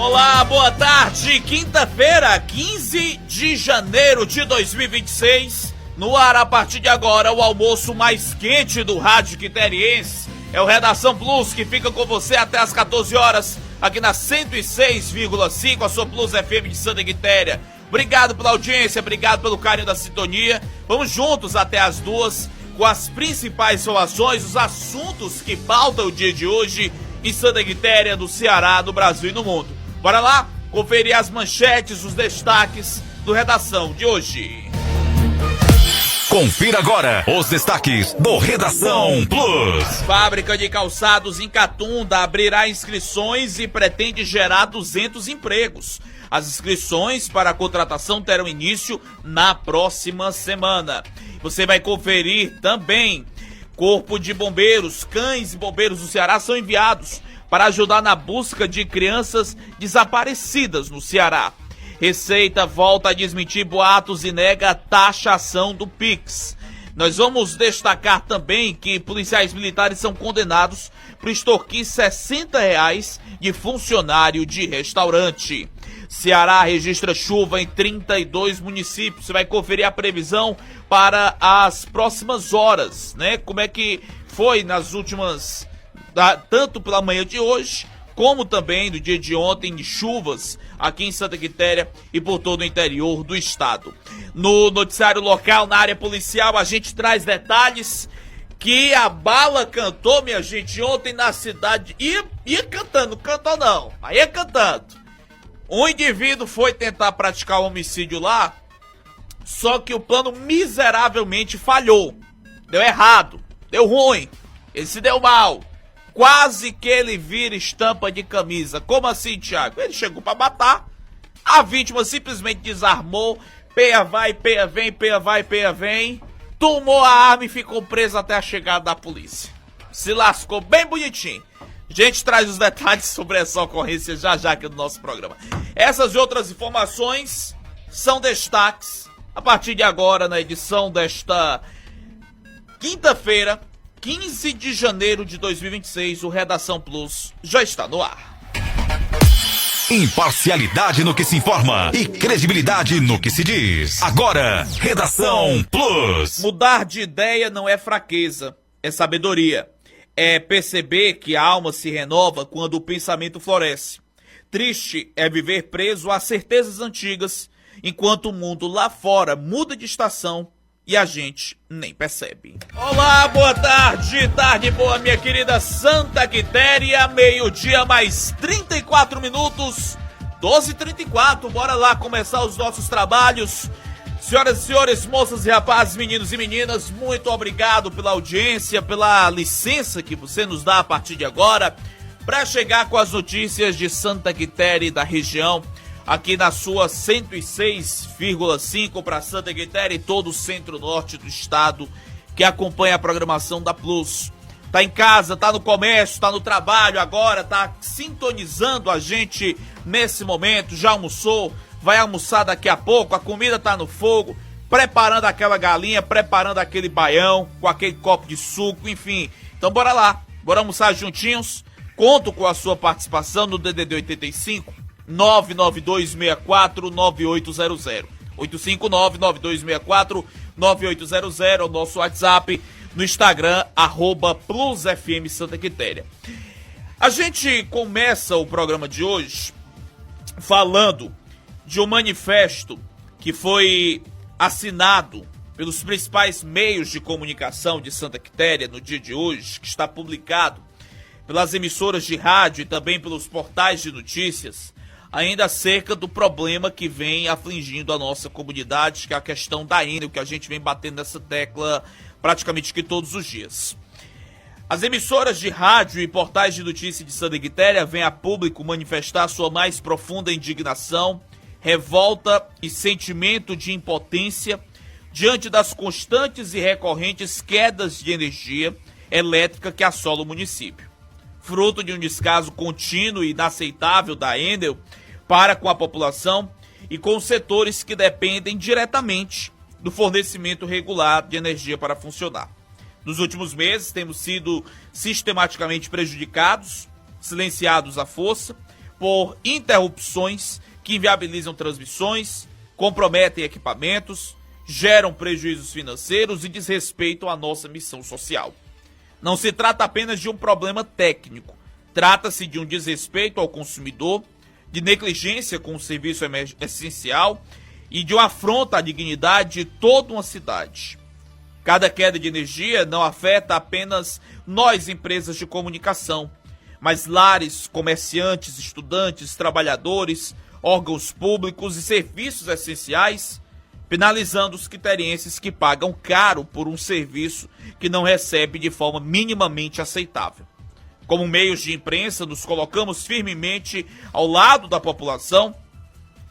Olá, boa tarde. Quinta-feira, 15 de janeiro de 2026. No ar, a partir de agora, o almoço mais quente do rádio quiteriense. É o Redação Plus, que fica com você até as 14 horas, aqui na 106,5, a sua Plus FM de Santa Quitéria. Obrigado pela audiência, obrigado pelo carinho da sintonia. Vamos juntos até as 2 com as principais informações, os assuntos que pautam o dia de hoje em Santa Quitéria, do Ceará, do Brasil e no mundo. Bora lá conferir as manchetes, os destaques do Redação de hoje. Confira agora os destaques do Redação Plus. Fábrica de calçados em Catunda abrirá inscrições e pretende gerar 200 empregos. As inscrições para a contratação terão início na próxima semana. Você vai conferir também: Corpo de Bombeiros, cães e bombeiros do Ceará são enviados para ajudar na busca de crianças desaparecidas no Ceará. Receita volta a desmentir boatos e nega a taxação do Pix. Nós vamos destacar também que policiais militares são condenados por extorquir R$60 de funcionário de restaurante. Ceará registra chuva em 32 municípios. Você vai conferir a previsão para as próximas horas, né? Como é que foi nas últimas, tanto pela manhã de hoje, como também do dia de ontem, de chuvas aqui em Santa Quitéria e por todo o interior do estado. No noticiário local, na área policial, a gente traz detalhes que a bala cantou, minha gente, ontem na cidade. Ia cantando, cantou não, mas ia cantando. Um indivíduo foi tentar praticar um homicídio lá, só que o plano miseravelmente falhou. Deu errado, deu ruim, ele se deu mal. Quase que ele vira estampa de camisa. Como assim, Thiago? Ele chegou pra matar, a vítima simplesmente desarmou, peia vai, peia vem, peia vai, peia vem, tomou a arma e ficou preso até a chegada da polícia. Se lascou bem bonitinho. A gente traz os detalhes sobre essa ocorrência já aqui no nosso programa. Essas e outras informações são destaques a partir de agora na edição desta quinta-feira, 15 de janeiro de 2026, o Redação Plus já está no ar. Imparcialidade no que se informa e credibilidade no que se diz. Agora, Redação Plus. Mudar de ideia não é fraqueza, é sabedoria. É perceber que a alma se renova quando o pensamento floresce. Triste é viver preso a certezas antigas, enquanto o mundo lá fora muda de estação e a gente nem percebe. Olá, boa tarde, tarde boa, minha querida Santa Quitéria, meio-dia mais 34 minutos, 12h34, bora lá começar os nossos trabalhos. Senhoras e senhores, moças e rapazes, meninos e meninas, muito obrigado pela audiência, pela licença que você nos dá a partir de agora, para chegar com as notícias de Santa Quitéria e da região, aqui na sua 106,5 para Santa Quitéria e todo o centro-norte do estado, que acompanha a programação da Plus. Tá em casa, tá no comércio, tá no trabalho agora, tá sintonizando a gente nesse momento, já almoçou, vai almoçar daqui a pouco, a comida tá no fogo, preparando aquela galinha, preparando aquele baião, com aquele copo de suco, enfim. Então bora lá, bora almoçar juntinhos. Conto com a sua participação no DDD 85 992649800. 859-9264-9800 é o nosso WhatsApp, no Instagram, @PlusFM Santa Quitéria. A gente começa o programa de hoje falando de um manifesto que foi assinado pelos principais meios de comunicação de Santa Quitéria no dia de hoje, que está publicado pelas emissoras de rádio e também pelos portais de notícias, ainda acerca do problema que vem afligindo a nossa comunidade, que é a questão da Enel, que a gente vem batendo nessa tecla praticamente que todos os dias. As emissoras de rádio e portais de notícias de Santa Quitéria vêm a público manifestar sua mais profunda indignação, revolta e sentimento de impotência diante das constantes e recorrentes quedas de energia elétrica que assolam o município, fruto de um descaso contínuo e inaceitável da Enel para com a população e com os setores que dependem diretamente do fornecimento regular de energia para funcionar. Nos últimos meses temos sido sistematicamente prejudicados, silenciados à força, por interrupções que inviabilizam transmissões, comprometem equipamentos, geram prejuízos financeiros e desrespeitam à nossa missão social. Não se trata apenas de um problema técnico, trata-se de um desrespeito ao consumidor, de negligência com o serviço essencial e de uma afronta à dignidade de toda uma cidade. Cada queda de energia não afeta apenas nós, empresas de comunicação, mas lares, comerciantes, estudantes, trabalhadores, órgãos públicos e serviços essenciais, penalizando os quitarienses que pagam caro por um serviço que não recebe de forma minimamente aceitável. Como meios de imprensa, nos colocamos firmemente ao lado da população,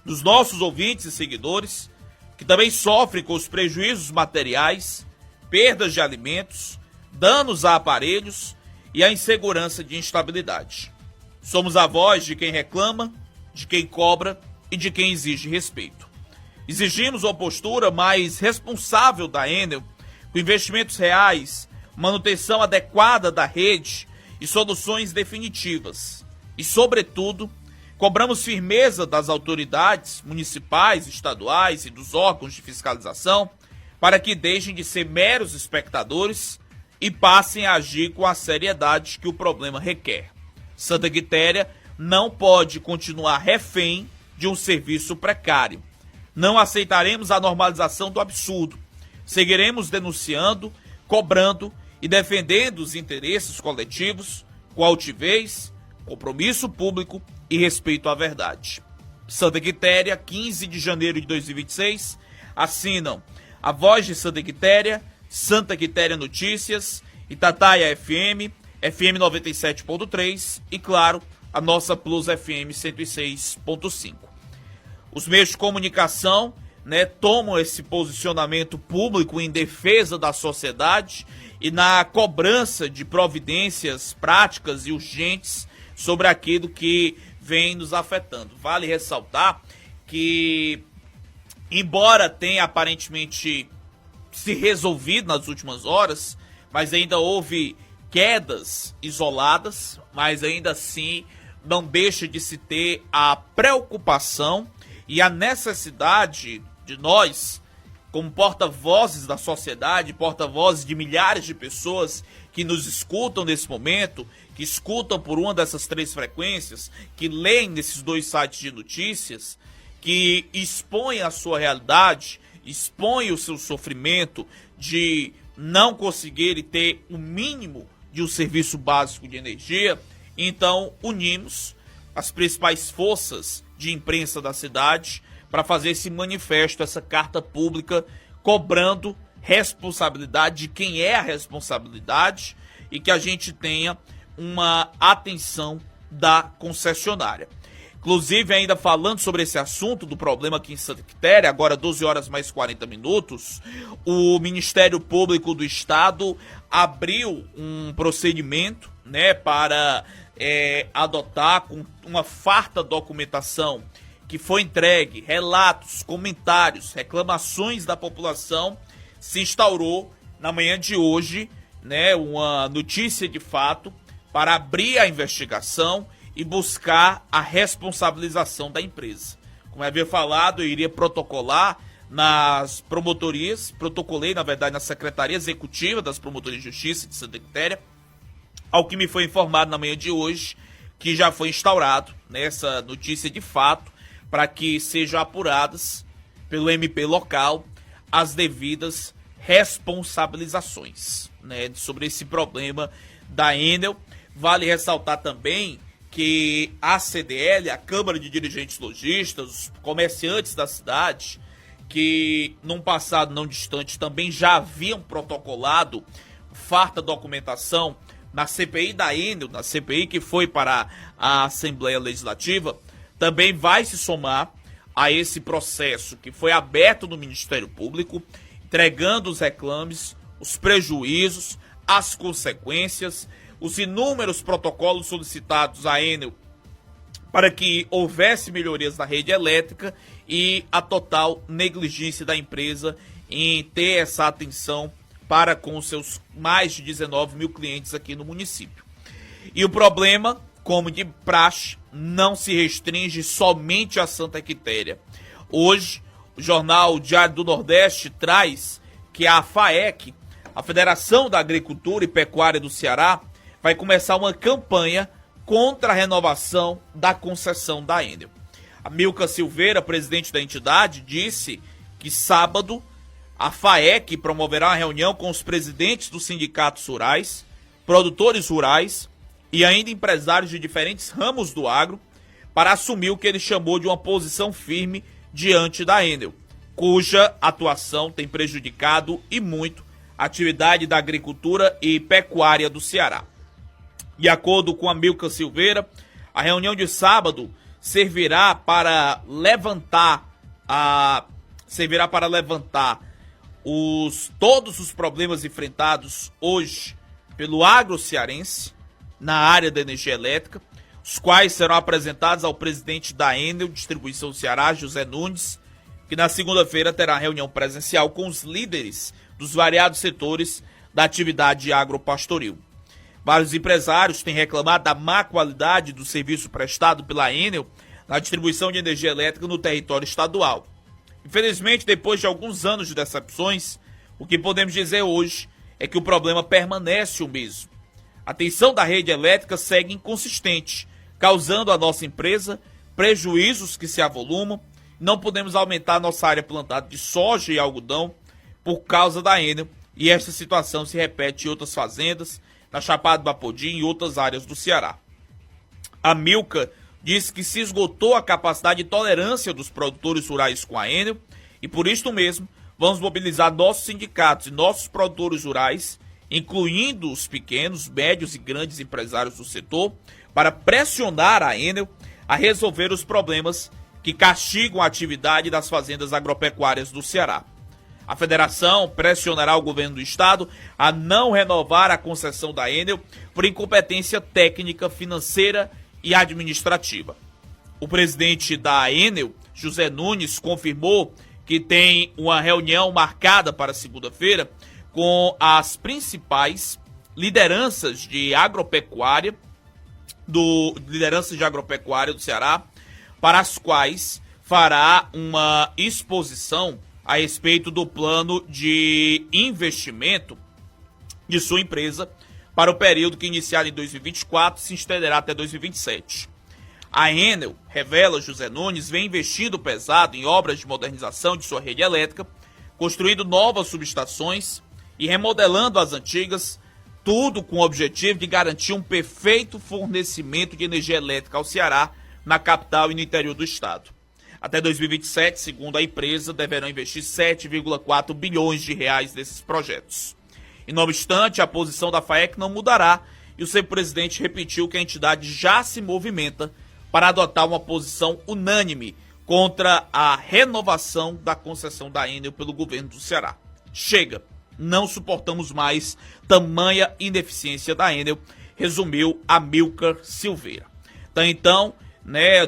dos nossos ouvintes e seguidores, que também sofrem com os prejuízos materiais, perdas de alimentos, danos a aparelhos e a insegurança de instabilidade. Somos a voz de quem reclama, de quem cobra e de quem exige respeito. Exigimos uma postura mais responsável da Enel, com investimentos reais, manutenção adequada da rede e soluções definitivas. E, sobretudo, cobramos firmeza das autoridades municipais, estaduais e dos órgãos de fiscalização para que deixem de ser meros espectadores e passem a agir com a seriedade que o problema requer. Santa Quitéria não pode continuar refém de um serviço precário. Não aceitaremos a normalização do absurdo. Seguiremos denunciando, cobrando e defendendo os interesses coletivos com altivez, compromisso público e respeito à verdade. Santa Quitéria, 15 de janeiro de 2026, assinam a Voz de Santa Quitéria, Santa Quitéria Notícias, Itatiaia FM, FM 97.3 e, claro, a nossa Plus FM 106.5. Os meios de comunicação, tomam esse posicionamento público em defesa da sociedade e na cobrança de providências práticas e urgentes sobre aquilo que vem nos afetando. Vale ressaltar que, embora tenha aparentemente se resolvido nas últimas horas, mas ainda houve quedas isoladas, mas ainda assim não deixa de se ter a preocupação e a necessidade de nós, como porta-vozes da sociedade, porta-vozes de milhares de pessoas que nos escutam nesse momento, que escutam por uma dessas 3 frequências, que leem nesses 2 sites de notícias, que expõem a sua realidade, expõem o seu sofrimento de não conseguirem ter o mínimo de um serviço básico de energia. Então, unimos as principais forças de imprensa da cidade para fazer esse manifesto, essa carta pública, cobrando responsabilidade de quem é a responsabilidade e que a gente tenha uma atenção da concessionária. Inclusive, ainda falando sobre esse assunto do problema aqui em Santa Quitéria, agora 12 horas mais 40 minutos, o Ministério Público do Estado abriu um procedimento, para adotar com uma farta documentação que foi entregue, relatos, comentários, reclamações da população, se instaurou na manhã de hoje, uma notícia de fato para abrir a investigação e buscar a responsabilização da empresa. Como havia falado, eu iria protocolar nas promotorias, protocolei, na verdade, na Secretaria Executiva das Promotorias de Justiça de Santa Quitéria, ao que me foi informado na manhã de hoje, que já foi instaurado nessa notícia de fato, para que sejam apuradas pelo MP local as devidas responsabilizações, sobre esse problema da Enel. Vale ressaltar também que a CDL, a Câmara de Dirigentes Lojistas, os comerciantes da cidade, que num passado não distante também já haviam protocolado farta documentação na CPI da Enel, na CPI que foi para a Assembleia Legislativa, também vai se somar a esse processo que foi aberto no Ministério Público, entregando os reclames, os prejuízos, as consequências, os inúmeros protocolos solicitados à Enel para que houvesse melhorias na rede elétrica e a total negligência da empresa em ter essa atenção para com seus mais de 19 mil clientes aqui no município. E o problema, como de praxe, não se restringe somente a Santa Quitéria. Hoje, o jornal Diário do Nordeste traz que a FAEC, a Federação da Agricultura e Pecuária do Ceará, vai começar uma campanha contra a renovação da concessão da Enel. A Milka Silveira, presidente da entidade, disse que sábado a FAEC promoverá uma reunião com os presidentes dos sindicatos rurais, produtores rurais e ainda empresários de diferentes ramos do agro para assumir o que ele chamou de uma posição firme diante da Enel, cuja atuação tem prejudicado e muito a atividade da agricultura e pecuária do Ceará. De acordo com a Milka Silveira, a reunião de sábado servirá para levantar todos os problemas enfrentados hoje pelo agro cearense na área da energia elétrica, os quais serão apresentados ao presidente da Enel Distribuição do Ceará, José Nunes, que na segunda-feira terá reunião presencial com os líderes dos variados setores da atividade agropastoril. Vários empresários têm reclamado da má qualidade do serviço prestado pela Enel na distribuição de energia elétrica no território estadual. Infelizmente, depois de alguns anos de decepções, o que podemos dizer hoje é que o problema permanece o mesmo. A tensão da rede elétrica segue inconsistente, causando à nossa empresa prejuízos que se avolumam. Não podemos aumentar nossa área plantada de soja e algodão por causa da Enel, e esta situação se repete em outras fazendas, na Chapada do Apodi e em outras áreas do Ceará. A Milka disse que se esgotou a capacidade de tolerância dos produtores rurais com a Enel e por isto mesmo vamos mobilizar nossos sindicatos e nossos produtores rurais, incluindo os pequenos, médios e grandes empresários do setor, para pressionar a Enel a resolver os problemas que castigam a atividade das fazendas agropecuárias do Ceará. A federação pressionará o governo do estado a não renovar a concessão da Enel por incompetência técnica, financeira e administrativa. O presidente da Enel, José Nunes, confirmou que tem uma reunião marcada para segunda-feira com as principais lideranças de agropecuária do Ceará, para as quais fará uma exposição a respeito do plano de investimento de sua empresa para o período que iniciado em 2024 se estenderá até 2027. A Enel, revela José Nunes, vem investindo pesado em obras de modernização de sua rede elétrica, construindo novas subestações e remodelando as antigas, tudo com o objetivo de garantir um perfeito fornecimento de energia elétrica ao Ceará, na capital e no interior do estado. Até 2027, segundo a empresa, deverão investir 7,4 bilhões de reais nesses projetos. E não obstante, a posição da FAEC não mudará e o seu presidente repetiu que a entidade já se movimenta para adotar uma posição unânime contra a renovação da concessão da Enel pelo governo do Ceará. Chega, não suportamos mais tamanha ineficiência da Enel, resumiu a Milka Silveira. Então,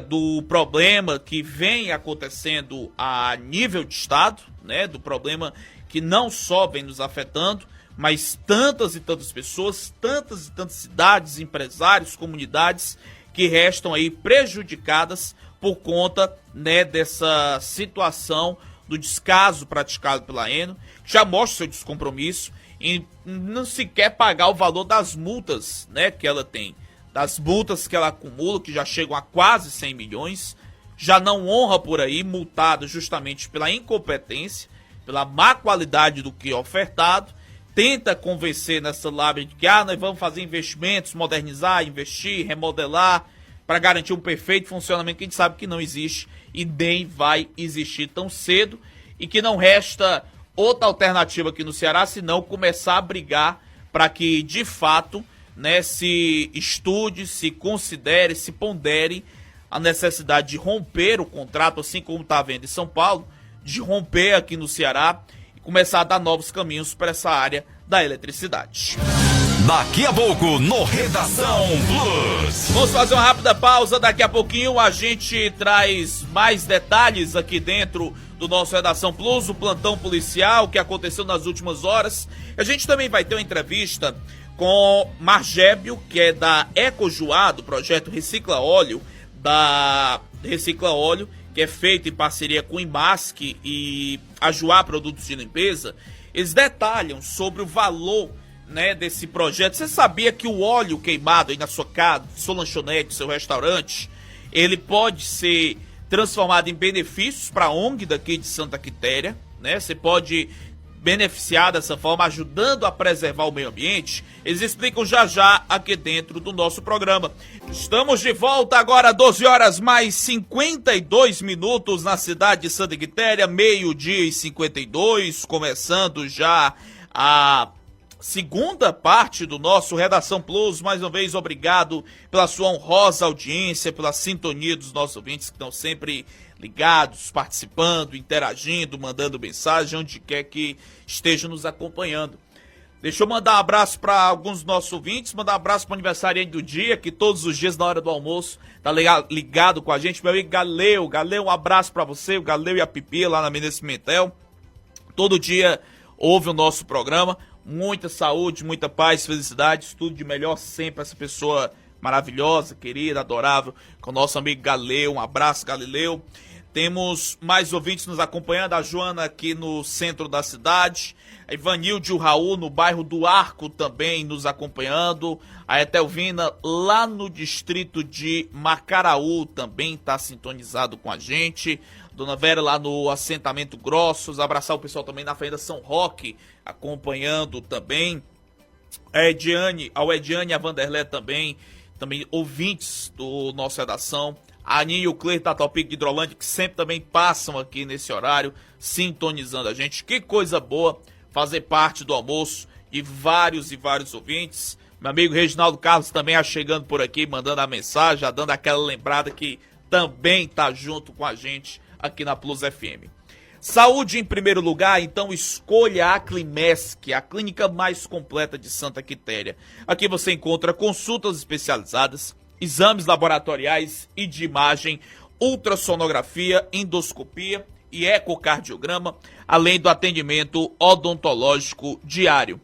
do problema que vem acontecendo a nível de estado, do problema que não só vem nos afetando, mas tantas e tantas pessoas, tantas e tantas cidades, empresários, comunidades que restam aí prejudicadas por conta dessa situação do descaso praticado pela Enel, que já mostra seu descompromisso em não sequer pagar o valor das multas que ela tem, das multas que ela acumula, que já chegam a quase 100 milhões, já não honra por aí, multado justamente pela incompetência, pela má qualidade do que é ofertado, tenta convencer nessa lábia de que nós vamos fazer investimentos, modernizar, investir, remodelar, para garantir um perfeito funcionamento que a gente sabe que não existe e nem vai existir tão cedo, e que não resta outra alternativa aqui no Ceará senão começar a brigar para que, de fato, se estude, se considere, se pondere a necessidade de romper o contrato, assim como está havendo em São Paulo, de romper aqui no Ceará e começar a dar novos caminhos para essa área da eletricidade. Daqui a pouco, no Redação Plus. Vamos fazer uma rápida pausa, daqui a pouquinho a gente traz mais detalhes aqui dentro do nosso Redação Plus, o plantão policial que aconteceu nas últimas horas. A gente também vai ter uma entrevista com Margébio, que é da Ecojuá, do projeto Recicla Óleo, da Recicla Óleo, que é feito em parceria com o Imasc e a Joá Produtos de Limpeza, eles detalham sobre o valor, né, desse projeto. Você sabia que o óleo queimado aí na sua casa, sua lanchonete, seu restaurante, ele pode ser transformado em benefícios para a ONG daqui de Santa Quitéria, né? Você pode beneficiar dessa forma, ajudando a preservar o meio ambiente. Eles explicam já já aqui dentro do nosso programa. Estamos de volta agora, 12 horas mais 52 minutos na cidade de Santa Quitéria, 12h52, começando já a segunda parte do nosso Redação Plus. Mais uma vez, obrigado pela sua honrosa audiência, pela sintonia dos nossos ouvintes que estão sempre ligados, participando, interagindo, mandando mensagem, onde quer que estejam nos acompanhando. Deixa eu mandar um abraço para alguns dos nossos ouvintes, mandar um abraço para o aniversariante do dia, que todos os dias na hora do almoço tá ligado com a gente, meu amigo Galeu. Galeu, um abraço para você, o Galeu e a Pipi lá na Menezes Pimentel. Todo dia ouve o nosso programa. Muita saúde, muita paz, felicidade, tudo de melhor sempre, essa pessoa maravilhosa, querida, adorável, com o nosso amigo Galileu. Um abraço, Galileu. Temos mais ouvintes nos acompanhando, a Joana aqui no centro da cidade, a Ivanilde e o Raul no bairro do Arco também nos acompanhando, a Etelvina lá no distrito de Macaraú também está sintonizado com a gente, Dona Vera lá no assentamento Grossos, abraçar o pessoal também na Fazenda São Roque, acompanhando também, a Ediane e a Vanderlé também ouvintes do nosso Redação, a Aninha e o Cleir da Topic de Hidrolândia, que sempre também passam aqui nesse horário, sintonizando a gente. Que coisa boa fazer parte do almoço de vários e vários ouvintes. Meu amigo Reginaldo Carlos também chegando por aqui, mandando a mensagem, já dando aquela lembrada que também tá junto com a gente aqui na Plus FM. Saúde em primeiro lugar, então escolha a Climesc, a clínica mais completa de Santa Quitéria. Aqui você encontra consultas especializadas, exames laboratoriais e de imagem, ultrassonografia, endoscopia e ecocardiograma, além do atendimento odontológico diário.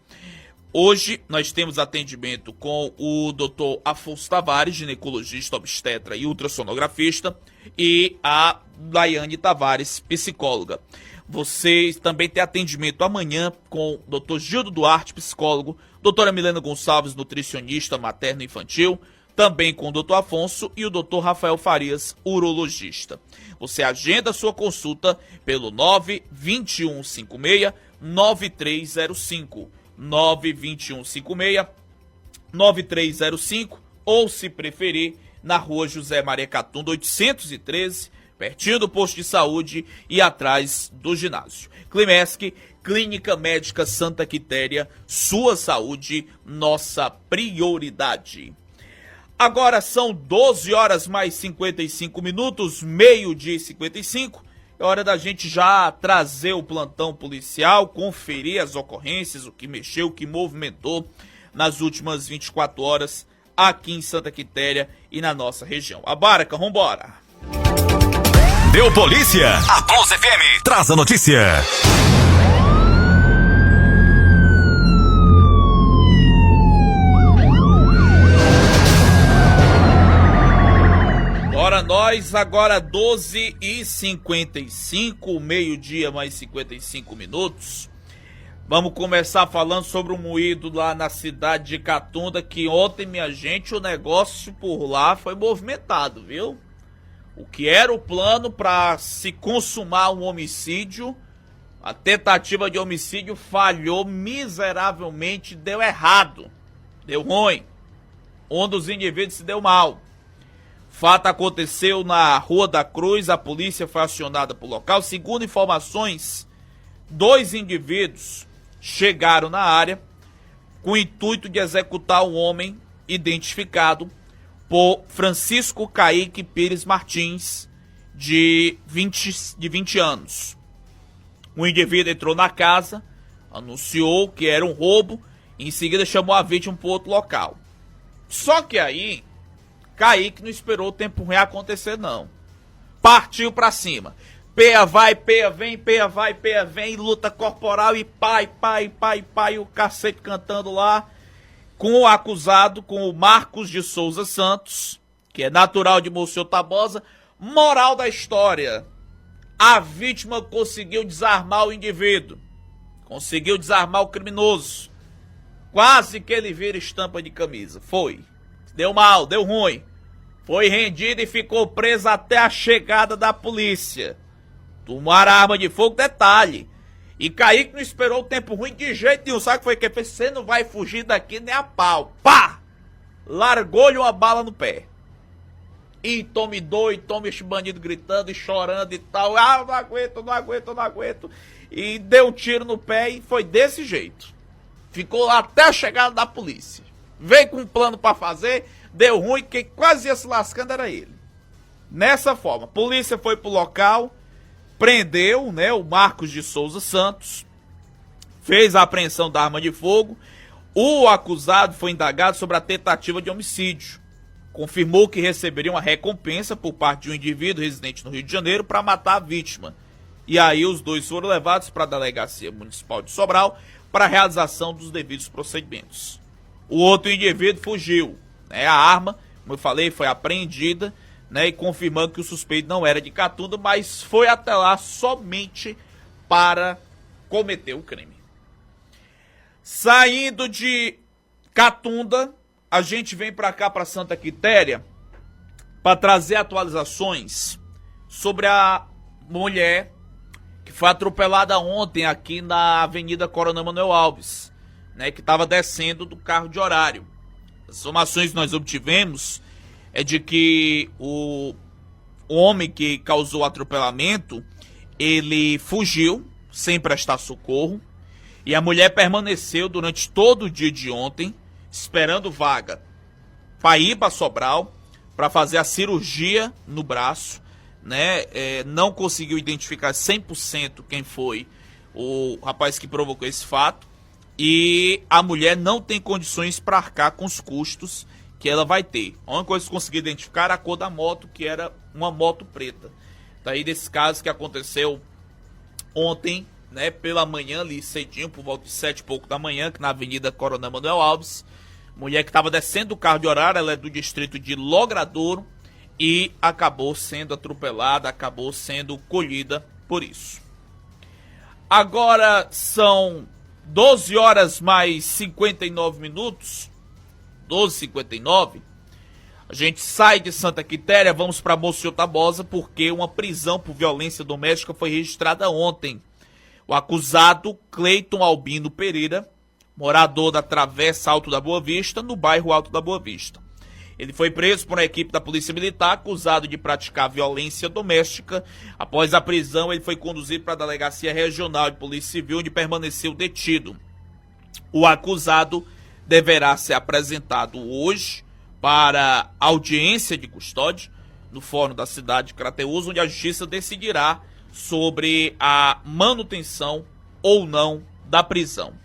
Hoje nós temos atendimento com o Dr. Afonso Tavares, ginecologista, obstetra e ultrassonografista, e a Daiane Tavares, psicóloga. Você também tem atendimento amanhã com o Dr. Gildo Duarte, psicólogo, doutora Milena Gonçalves, nutricionista materno e infantil, também com o Dr. Afonso e o Dr. Rafael Farias, urologista. Você agenda sua consulta pelo 92156-9305, 92156-9305, ou se preferir, na rua José Maria Catunda, 813, pertinho do posto de saúde e atrás do ginásio. Climesc, Clínica Médica Santa Quitéria, sua saúde, nossa prioridade. Agora são 12 horas mais 55 minutos, meio-dia e 55. É hora da gente já trazer o plantão policial, conferir as ocorrências, o que mexeu, o que movimentou nas últimas 24 horas aqui em Santa Quitéria e na nossa região. A Barca, vambora! Deu polícia! A Plus FM traz a notícia. Bora nós, agora 12h55, meio-dia mais 55 minutos. Vamos começar falando sobre um moído lá na cidade de Catunda, que ontem, minha gente, o negócio por lá foi movimentado, viu? O que era o plano para se consumar um homicídio, a tentativa de homicídio falhou miseravelmente, deu errado, deu ruim. Um dos indivíduos se deu mal. Fato aconteceu na Rua da Cruz, a polícia foi acionada por local. Segundo informações, 2 indivíduos chegaram na área com o intuito de executar um homem identificado por Francisco Caíque Pires Martins, de 20 anos. O indivíduo entrou na casa, anunciou que era um roubo e em seguida chamou a vítima para outro local. Só que aí Caíque não esperou o tempo ruim acontecer, não. Partiu pra cima. Peia vai, peia vem, peia vai, peia vem, luta corporal e pai, o cacete cantando lá, com o acusado, com o Marcos de Souza Santos, que é natural de Monsenhor Tabosa. Moral da história: a vítima conseguiu desarmar o indivíduo, conseguiu desarmar o criminoso. Quase que ele vira estampa de camisa. Foi. Deu mal, deu ruim. Foi rendido e ficou preso até a chegada da polícia. Tomaram a arma de fogo, detalhe. E Kaique não esperou o tempo ruim de jeito nenhum. Sabe o que foi que ele fez? Você não vai fugir daqui nem a pau. Pá! Largou-lhe uma bala no pé. E tome doido, tome esse bandido gritando e chorando e tal. Ah, não aguento, não aguento, não aguento. E deu um tiro no pé e foi desse jeito. Ficou lá até a chegada da polícia. Veio com um plano pra fazer, deu ruim, quem quase ia se lascando era ele. Nessa forma, a polícia foi pro local, prendeu, né, o Marcos de Souza Santos, fez a apreensão da arma de fogo. O acusado foi indagado sobre a tentativa de homicídio. Confirmou que receberia uma recompensa por parte de um indivíduo residente no Rio de Janeiro para matar a vítima. E aí os dois foram levados para a Delegacia Municipal de Sobral para a realização dos devidos procedimentos. O outro indivíduo fugiu, né? A arma, como eu falei, foi apreendida, né? E confirmando que o suspeito não era de Catunda, mas foi até lá somente para cometer o crime. Saindo de Catunda, a gente vem para cá, para Santa Quitéria, para trazer atualizações sobre a mulher que foi atropelada ontem aqui na Avenida Coronel Manuel Alves, né, que estava descendo do carro de horário. As informações que nós obtivemos é de que o homem que causou o atropelamento, ele fugiu sem prestar socorro, e a mulher permaneceu durante todo o dia de ontem esperando vaga para ir para Sobral para fazer a cirurgia no braço, né? Não conseguiu identificar 100% quem foi o rapaz que provocou esse fato, e a mulher não tem condições para arcar com os custos que ela vai ter. A única coisa que consegui identificar era a cor da moto, que era uma moto preta. Daí desse caso que aconteceu ontem, né, pela manhã ali cedinho, por volta de 7 e pouco da manhã, que na Avenida Coronel Manuel Alves, mulher que estava descendo do carro de horário, ela é do distrito de Logradouro, e acabou sendo atropelada, acabou sendo colhida por isso. Agora são 12 horas mais 59 minutos, 12h59, a gente sai de Santa Quitéria, vamos para Monsenhor Tabosa, porque uma prisão por violência doméstica foi registrada ontem. O acusado, Cleiton Albino Pereira, morador da Travessa Alto da Boa Vista, no bairro Alto da Boa Vista. Ele foi preso por uma equipe da Polícia Militar, acusado de praticar violência doméstica. Após a prisão, ele foi conduzido para a Delegacia Regional de Polícia Civil, onde permaneceu detido. O acusado deverá ser apresentado hoje para audiência de custódia no Fórum da cidade de Crateús, onde a Justiça decidirá sobre a manutenção ou não da prisão.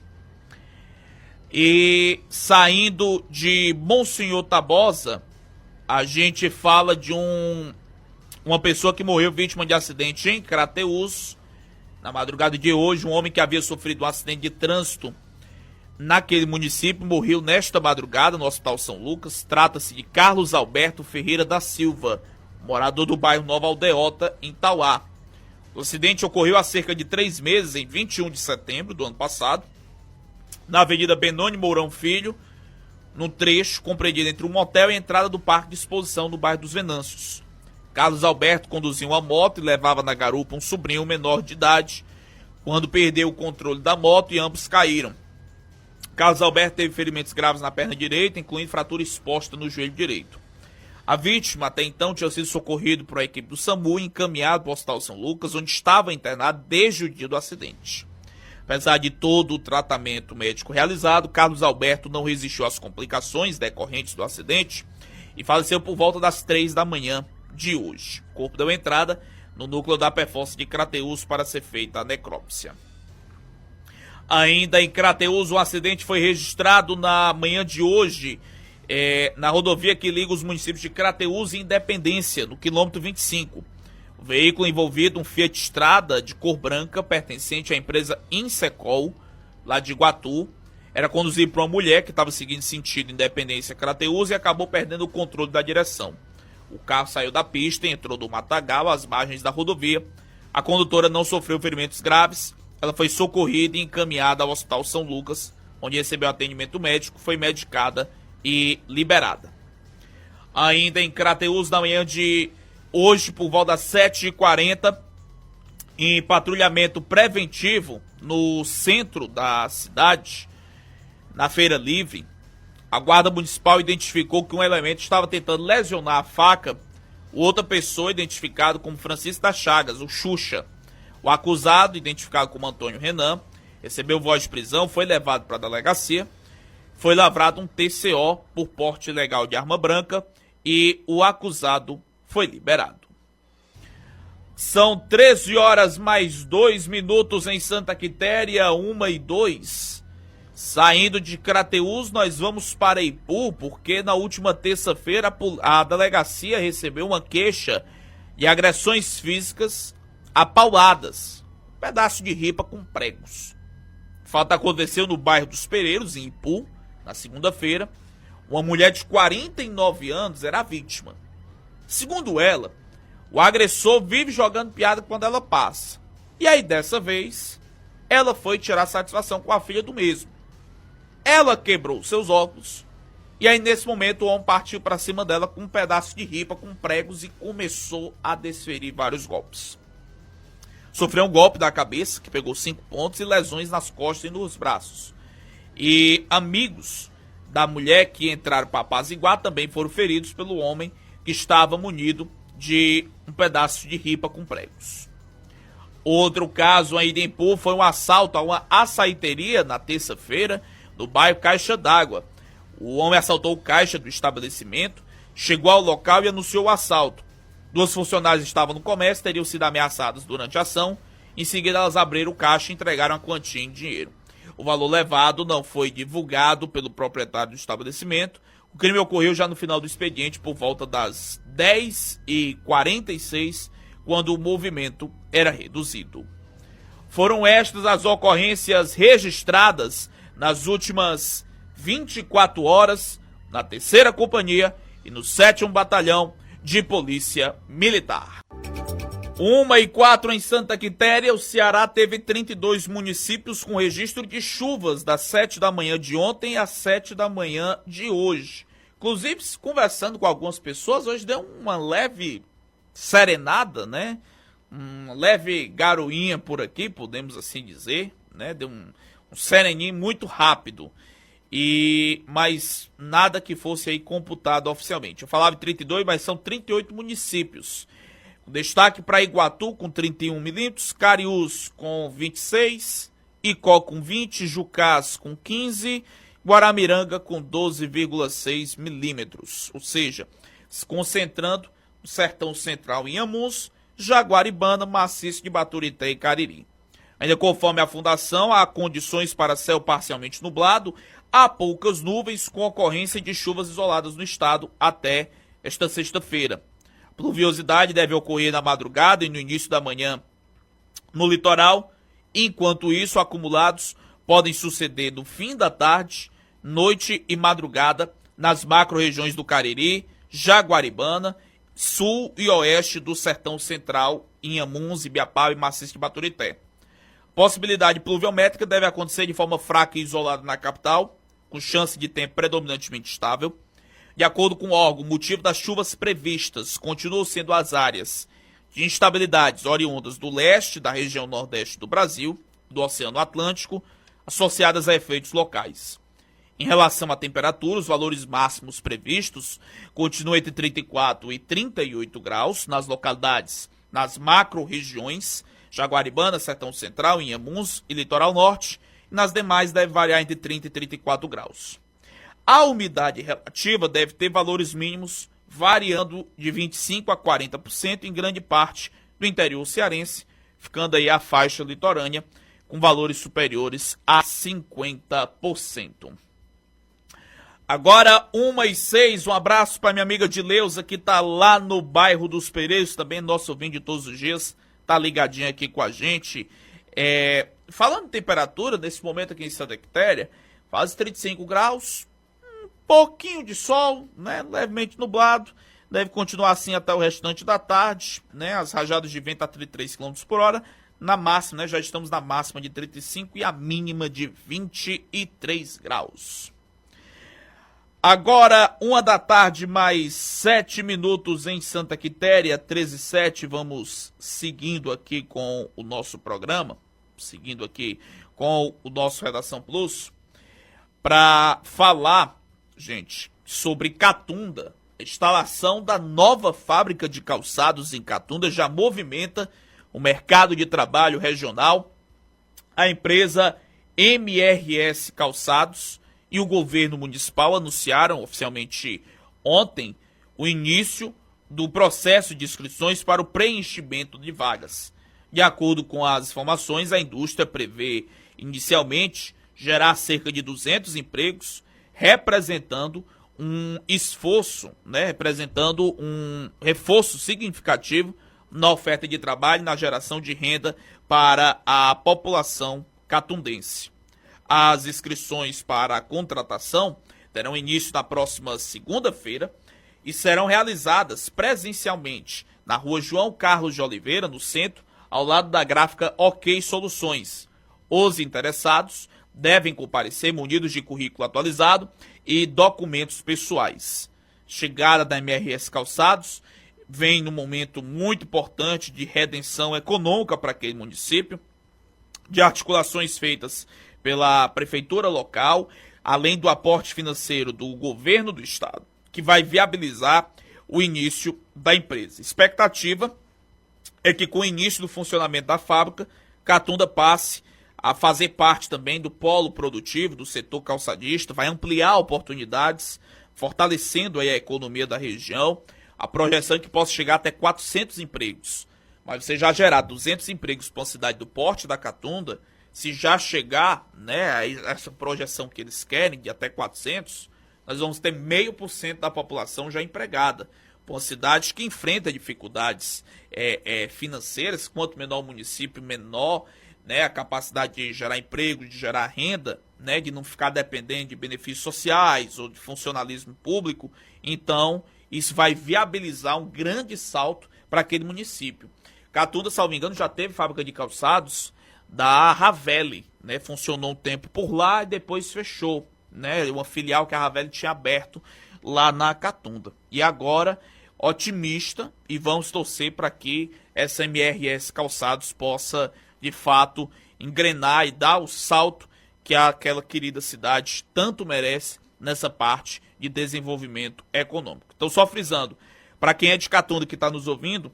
E saindo de Monsenhor Tabosa, a gente fala de uma pessoa que morreu vítima de acidente em Crateús. Na madrugada de hoje, um homem que havia sofrido um acidente de trânsito naquele município morreu nesta madrugada no Hospital São Lucas. Trata-se de Carlos Alberto Ferreira da Silva, morador do bairro Nova Aldeota, em Tauá. O acidente ocorreu há cerca de 3 meses, em 21 de setembro do ano passado, na Avenida Benoni Mourão Filho, num trecho compreendido entre um motel e a entrada do Parque de Exposição no bairro dos Venâncios. Carlos Alberto conduzia uma moto e levava na garupa um sobrinho menor de idade, quando perdeu o controle da moto e ambos caíram. Carlos Alberto teve ferimentos graves na perna direita, incluindo fratura exposta no joelho direito. A vítima, até então, tinha sido socorrido por uma equipe do SAMU e encaminhado para o Hospital São Lucas, onde estava internado desde o dia do acidente. Apesar de todo o tratamento médico realizado, Carlos Alberto não resistiu às complicações decorrentes do acidente e faleceu por volta das 3 da manhã de hoje. O corpo deu entrada no núcleo da Perforce de Crateús para ser feita a necrópsia. Ainda em Crateús, um acidente foi registrado na manhã de hoje, na rodovia que liga os municípios de Crateús e Independência, no quilômetro 25. O veículo envolvido, um Fiat Strada de cor branca, pertencente à empresa Insecol, lá de Iguatu, era conduzido por uma mulher que estava seguindo sentido Independência Crateús e acabou perdendo o controle da direção. O carro saiu da pista e entrou do matagal às margens da rodovia. A condutora não sofreu ferimentos graves. Ela foi socorrida e encaminhada ao Hospital São Lucas, onde recebeu atendimento médico, foi medicada e liberada. Ainda em Crateús, na manhã de hoje, por volta das 7h40, em patrulhamento preventivo no centro da cidade, na Feira Livre, a Guarda Municipal identificou que um elemento estava tentando lesionar a faca outra pessoa, identificado como Francisco das Chagas, o Xuxa. O acusado, identificado como Antônio Renan, recebeu voz de prisão, foi levado para a delegacia, foi lavrado um TCO por porte ilegal de arma branca e o acusado foi liberado. São 13h mais 2 em Santa Quitéria, 1h02. Saindo de Crateús, nós vamos para Ipu, porque na última terça-feira a delegacia recebeu uma queixa de agressões físicas a pauladas, um pedaço de ripa com pregos. O fato aconteceu no bairro dos Pereiros, em Ipu, na segunda-feira. Uma mulher de 49 anos era a vítima. Segundo ela, o agressor vive jogando piada quando ela passa. E aí, dessa vez, ela foi tirar satisfação com a filha do mesmo. Ela quebrou seus óculos. E aí, nesse momento, o homem partiu para cima dela com um pedaço de ripa, com pregos, e começou a desferir vários golpes. Sofreu um golpe da cabeça, que pegou 5 pontos, e lesões nas costas e nos braços. E amigos da mulher que entraram para apaziguar também foram feridos pelo homem que estava munido de um pedaço de ripa com pregos. Outro caso ainda em Ipu foi um assalto a uma açaiteria na terça-feira, no bairro Caixa d'Água. O homem assaltou o caixa do estabelecimento, chegou ao local e anunciou o assalto. 2 funcionários estavam no comércio, teriam sido ameaçadas durante a ação. Em seguida, elas abriram o caixa e entregaram a quantia em dinheiro. O valor levado não foi divulgado pelo proprietário do estabelecimento. O crime ocorreu já no final do expediente, por volta das 10h46, quando o movimento era reduzido. Foram estas as ocorrências registradas nas últimas 24 horas na 3ª Companhia e no 7º Batalhão de Polícia Militar. 1h04 em Santa Quitéria, o Ceará teve 32 municípios com registro de chuvas das 7 da manhã de ontem às 7 da manhã de hoje. Inclusive, conversando com algumas pessoas, hoje deu uma leve serenada, né? Uma leve garoinha por aqui, podemos assim dizer, né? Deu um sereninho muito rápido. Mas nada que fosse aí computado oficialmente. Eu falava em 32, mas são 38 municípios. Destaque para Iguatu com 31 milímetros, Cariús com 26, Icó com 20, Jucás com 15, Guaramiranga com 12,6 milímetros. Ou seja, se concentrando no Sertão Central em Inhamuns, Jaguaribana, Maciço de Baturité e Cariri. Ainda conforme a fundação, há condições para céu parcialmente nublado, há poucas nuvens com ocorrência de chuvas isoladas no estado até esta sexta-feira. A pluviosidade deve ocorrer na madrugada e no início da manhã no litoral. Enquanto isso, acumulados podem suceder no fim da tarde, noite e madrugada nas macro-regiões do Cariri, Jaguaribana, sul e oeste do Sertão Central, Inhamuns, Ibiapaba e Maciço de Baturité. Possibilidade pluviométrica deve acontecer de forma fraca e isolada na capital, com chance de tempo predominantemente estável. De acordo com o órgão, o motivo das chuvas previstas continuam sendo as áreas de instabilidades oriundas do leste da região nordeste do Brasil, do Oceano Atlântico, associadas a efeitos locais. Em relação à temperatura, os valores máximos previstos continuam entre 34 e 38 graus nas localidades, nas macro-regiões, Jaguaribana, Sertão Central, Inhamuns e Litoral Norte, e nas demais deve variar entre 30 e 34 graus. A umidade relativa deve ter valores mínimos variando de 25% a 40% em grande parte do interior cearense, ficando aí a faixa litorânea com valores superiores a 50%. Agora, 1h06, um abraço para minha amiga Dileuza, que está lá no bairro dos Pereiros, também nosso ouvinte de todos os dias, tá ligadinha aqui com a gente. Falando de temperatura, nesse momento aqui em Santa Quitéria, faz 35 graus, um pouquinho de sol, né, levemente nublado, deve continuar assim até o restante da tarde, né? As rajadas de vento a 33 km por hora, na máxima, né? Já estamos na máxima de 35 e a mínima de 23 graus. Agora, 1 da tarde, mais 7 minutos em Santa Quitéria, 13h07, vamos seguindo aqui com o nosso programa, seguindo aqui com o nosso Redação Plus, para falar, gente, sobre Catunda. A instalação da nova fábrica de calçados em Catunda já movimenta o mercado de trabalho regional. A empresa MRS Calçados e o governo municipal anunciaram oficialmente ontem o início do processo de inscrições para o preenchimento de vagas. De acordo com as informações, a indústria prevê inicialmente gerar cerca de 200 empregos, representando um esforço, né, representando um reforço significativo na oferta de trabalho e na geração de renda para a população catundense. As inscrições para a contratação terão início na próxima segunda-feira e serão realizadas presencialmente na rua João Carlos de Oliveira, no centro, ao lado da gráfica OK Soluções. Os interessados devem comparecer munidos de currículo atualizado e documentos pessoais. Chegada da MRS Calçados vem num momento muito importante de redenção econômica para aquele município, de articulações feitas pela prefeitura local, além do aporte financeiro do governo do estado, que vai viabilizar o início da empresa. Expectativa é que com o início do funcionamento da fábrica, Catunda passe a fazer parte também do polo produtivo do setor calçadista, vai ampliar oportunidades, fortalecendo aí a economia da região. A projeção é que possa chegar até 400 empregos. Mas você já gerar 200 empregos para uma cidade do porte da Catunda, se já chegar, né, essa projeção que eles querem, de até 400, nós vamos ter 0,5% da população já empregada. Para uma cidade que enfrenta dificuldades financeiras, quanto menor o município, menor, né, a capacidade de gerar emprego, de gerar renda, né, de não ficar dependendo de benefícios sociais ou de funcionalismo público. Então, isso vai viabilizar um grande salto para aquele município. Catunda, salvo engano, já teve fábrica de calçados da Ravelli, né? Funcionou um tempo por lá e depois fechou, né? Uma filial que a Ravelli tinha aberto lá na Catunda. E agora, otimista, e vamos torcer para que essa MRS Calçados possa, de fato, engrenar e dar o salto que aquela querida cidade tanto merece nessa parte de desenvolvimento econômico. Então, só frisando, para quem é de Catunda que está nos ouvindo,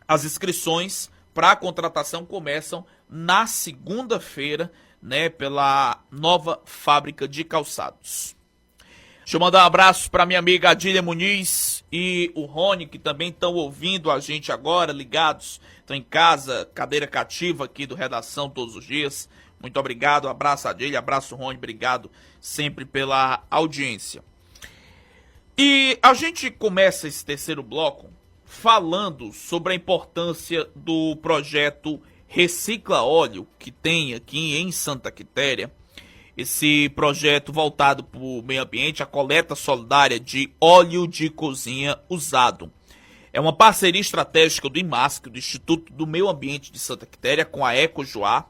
as inscrições para a contratação começam na segunda-feira, né, pela nova fábrica de calçados. Deixa eu mandar um abraço para minha amiga Adília Muniz e o Rony, que também estão ouvindo a gente agora, ligados, estão em casa, cadeira cativa aqui do Redação todos os dias. Muito obrigado, abraço Adília, abraço Rony, obrigado sempre pela audiência. E a gente começa esse terceiro bloco falando sobre a importância do projeto Recicla Óleo, que tem aqui em Santa Quitéria. Esse projeto voltado para o meio ambiente, a coleta solidária de óleo de cozinha usado. É uma parceria estratégica do IMASC, do Instituto do Meio Ambiente de Santa Quitéria, com a Ecojoá,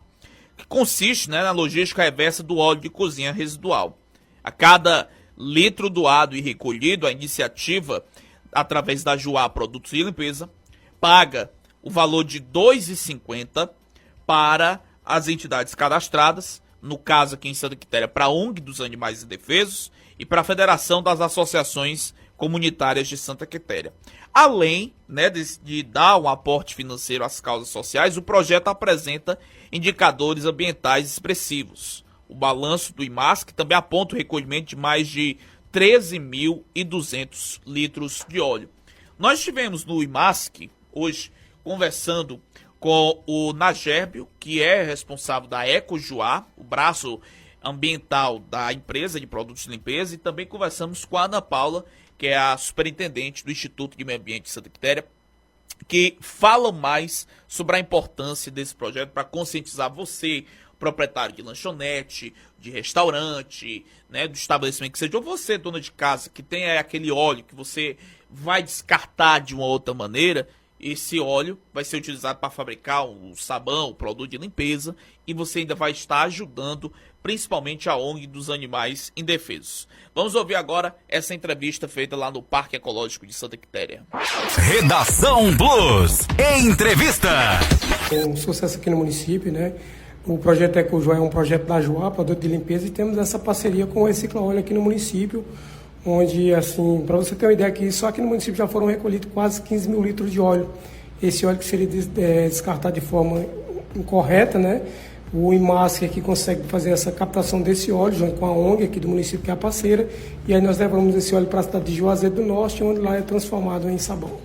que consiste, né, na logística reversa do óleo de cozinha residual. A cada litro doado e recolhido, a iniciativa, através da Joá Produtos e Limpeza, paga o valor de R$ 2,50 para as entidades cadastradas, no caso aqui em Santa Quitéria, para a ONG dos Animais Indefesos e para a Federação das Associações Comunitárias de Santa Quitéria. Além, né, de dar um aporte financeiro às causas sociais, o projeto apresenta indicadores ambientais expressivos. O balanço do IMASC também aponta o recolhimento de mais de 13.200 litros de óleo. Nós estivemos no IMASC hoje conversando com o Nagérbio, que é responsável da Ecojoá, o braço ambiental da empresa de produtos de limpeza, e também conversamos com a Ana Paula, que é a superintendente do Instituto de Meio Ambiente de Santa Quitéria, que fala mais sobre a importância desse projeto para conscientizar você, proprietário de lanchonete, de restaurante, né, do estabelecimento que seja, ou você, dona de casa, que tem aquele óleo que você vai descartar de uma outra maneira, esse óleo vai ser utilizado para fabricar o sabão, o produto de limpeza, e você ainda vai estar ajudando principalmente a ONG dos animais indefesos. Vamos ouvir agora essa entrevista feita lá no Parque Ecológico de Santa Quitéria. Redação Plus. Entrevista. É um sucesso aqui no município, né? O projeto EcoJoá é um projeto da Joá, produto de limpeza, e temos essa parceria com o Recicla Óleo aqui no município, onde, assim, para você ter uma ideia, que só aqui no município já foram recolhidos quase 15 mil litros de óleo. Esse óleo que seria descartado de forma incorreta, né? O IMASC aqui consegue fazer essa captação desse óleo, junto com a ONG aqui do município, que é a parceira, e aí nós levamos esse óleo para a cidade de Juazeiro do Norte, onde lá é transformado em sabão.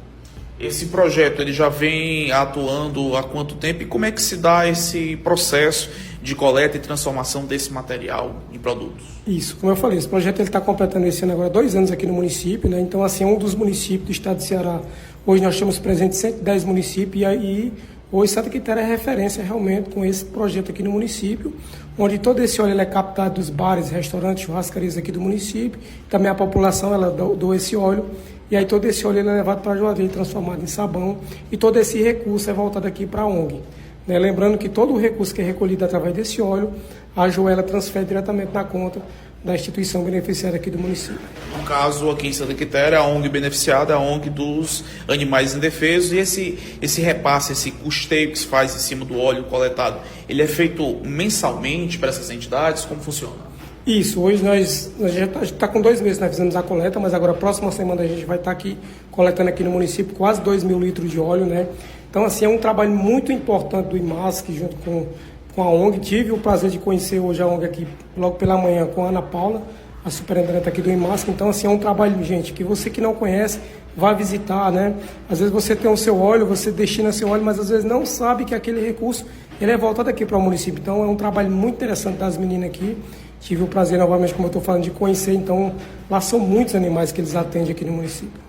Esse projeto ele já vem atuando há quanto tempo e como é que se dá esse processo de coleta e transformação desse material em produtos? Isso, como eu falei, esse projeto está completando esse ano agora 2 anos aqui no município, né? Então, assim, é um dos municípios do estado de Ceará. Hoje nós temos presentes 110 municípios, e aí hoje Santa Quitéria é referência realmente com esse projeto aqui no município, onde todo esse óleo ele é captado dos bares, restaurantes, churrascarias aqui do município. Também a população ela doa esse óleo, e aí todo esse óleo ele é levado para Juazeiro, transformado em sabão, e todo esse recurso é voltado aqui para a ONG. Né? Lembrando que todo o recurso que é recolhido através desse óleo, a Joela transfere diretamente na conta da instituição beneficiária aqui do município. No caso, aqui em Santa Quitéria, a ONG beneficiada é a ONG dos animais indefesos, e esse repasse, esse custeio que se faz em cima do óleo coletado, ele é feito mensalmente para essas entidades? Como funciona? Isso, hoje nós já está com 2 meses que nós fizemos a coleta, mas agora a próxima semana a gente vai estar aqui coletando aqui no município quase 2 mil litros de óleo, né? Então, assim, é um trabalho muito importante do IMASC junto com a ONG. Tive o prazer de conhecer hoje a ONG aqui logo pela manhã com a Ana Paula, a superintendente aqui do IMASC. Então, assim, é um trabalho, gente, que você que não conhece, vai visitar, né? Às vezes você tem o seu óleo, você destina seu óleo, mas às vezes não sabe que aquele recurso ele é voltado aqui para o município. Então, é um trabalho muito interessante das meninas aqui. Tive o prazer, novamente, como eu estou falando, de conhecer. Então, lá são muitos animais que eles atendem aqui no município.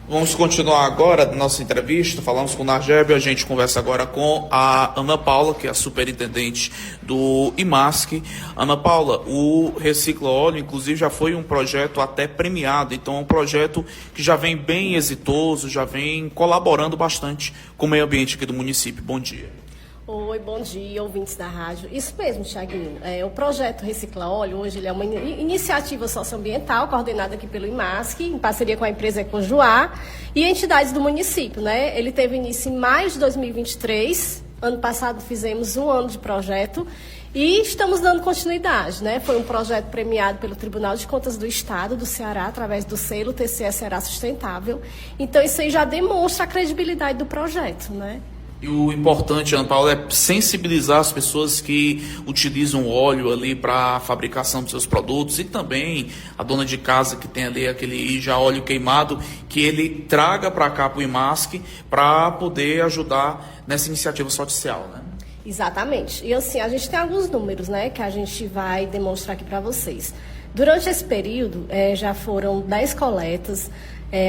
Vamos continuar agora a nossa entrevista. Falamos com o Nargébio, a gente conversa agora com a Ana Paula, que é a superintendente do IMASC. Ana Paula, o Recicla Óleo, inclusive, já foi um projeto até premiado, então é um projeto que já vem bem exitoso, já vem colaborando bastante com o meio ambiente aqui do município. Bom dia. Oi, bom dia, ouvintes da rádio. Isso mesmo, Thiaguinho. O projeto Recicla Óleo, hoje, ele é uma iniciativa socioambiental coordenada aqui pelo IMASC, em parceria com a empresa EcoJoá e entidades do município, né? Ele teve início em maio de 2023. Ano passado fizemos 1 ano de projeto e estamos dando continuidade, né? Foi um projeto premiado pelo Tribunal de Contas do Estado do Ceará, através do selo TCE Ceará Sustentável. Então, isso aí já demonstra a credibilidade do projeto, né? E o importante, Ana Paula, é sensibilizar as pessoas que utilizam óleo ali para a fabricação dos seus produtos, e também a dona de casa que tem ali aquele já óleo queimado, que ele traga para cá para o IMASC para poder ajudar nessa iniciativa social, né? Exatamente. E assim, a gente tem alguns números, né, que a gente vai demonstrar aqui para vocês. Durante esse período, já foram 10 coletas,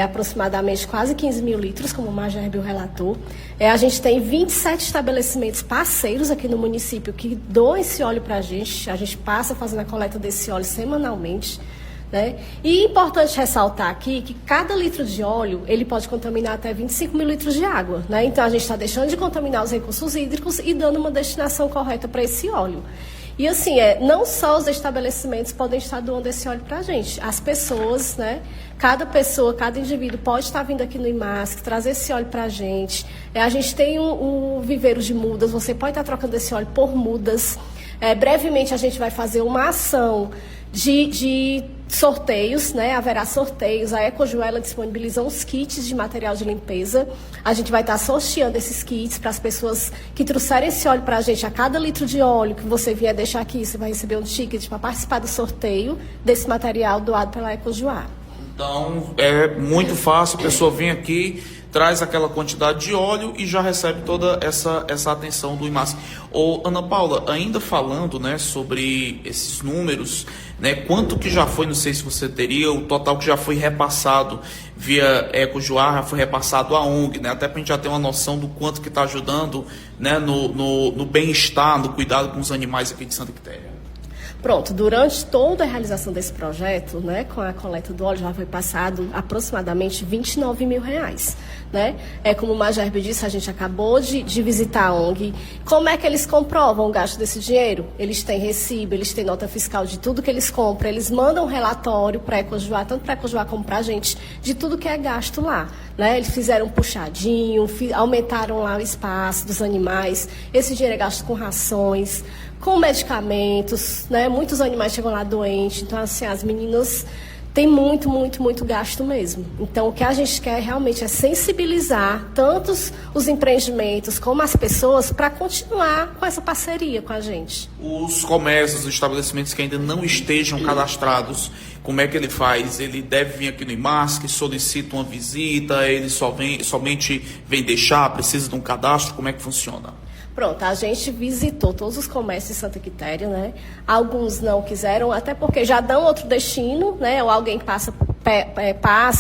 aproximadamente quase 15 mil litros, como o Magérbio relatou. A gente tem 27 estabelecimentos parceiros aqui no município que doam esse óleo para a gente passa fazendo a coleta desse óleo semanalmente, né? E é importante ressaltar aqui que cada litro de óleo ele pode contaminar até 25 mil litros de água, né? Então a gente está deixando de contaminar os recursos hídricos e dando uma destinação correta para esse óleo. E assim, não só os estabelecimentos podem estar doando esse óleo para a gente, as pessoas, né? Cada pessoa, cada indivíduo pode estar vindo aqui no IMASC, trazer esse óleo para a gente. A gente tem o viveiro de mudas, você pode estar trocando esse óleo por mudas. Brevemente a gente vai fazer uma ação de sorteios, né? Haverá sorteios. A EcoJoá disponibiliza uns kits de material de limpeza. A gente vai estar sorteando esses kits para as pessoas que trouxerem esse óleo para a gente. A cada litro de óleo que você vier deixar aqui, você vai receber um ticket para participar do sorteio desse material doado pela EcoJoá. Então, é muito fácil, a pessoa vem aqui, traz aquela quantidade de óleo e já recebe toda essa atenção do IMASC. Ana Paula, ainda falando, né, sobre esses números, né, quanto que já foi, não sei se você teria, o total que já foi repassado via EcoJoá, já foi repassado à ONG, né, até para a gente já ter uma noção do quanto que está ajudando, né, no bem-estar, no cuidado com os animais aqui de Santa Quitéria. Pronto, durante toda a realização desse projeto, né, com a coleta do óleo, já foi passado aproximadamente R$29 mil, né? Como o Magerbe disse, a gente acabou de visitar a ONG. Como é que eles comprovam o gasto desse dinheiro? Eles têm recibo, eles têm nota fiscal de tudo que eles compram, eles mandam um relatório para a Ecojuá, tanto para a Ecojuá como para a gente, de tudo que é gasto lá, né? Eles fizeram um puxadinho, aumentaram lá o espaço dos animais, esse dinheiro é gasto com rações, com medicamentos, né? Muitos animais chegam lá doentes, então assim, as meninas têm muito gasto mesmo. Então o que a gente quer realmente é sensibilizar tanto os empreendimentos como as pessoas para continuar com essa parceria com a gente. Os comércios, os estabelecimentos que ainda não estejam cadastrados, como é que ele faz? Ele deve vir aqui no IMASC, solicita uma visita, ele somente vem deixar, precisa de um cadastro, como é que funciona? Pronto, a gente visitou todos os comércios de Santa Quitéria, né? Alguns não quiseram, até porque já dão outro destino, né? Ou alguém passa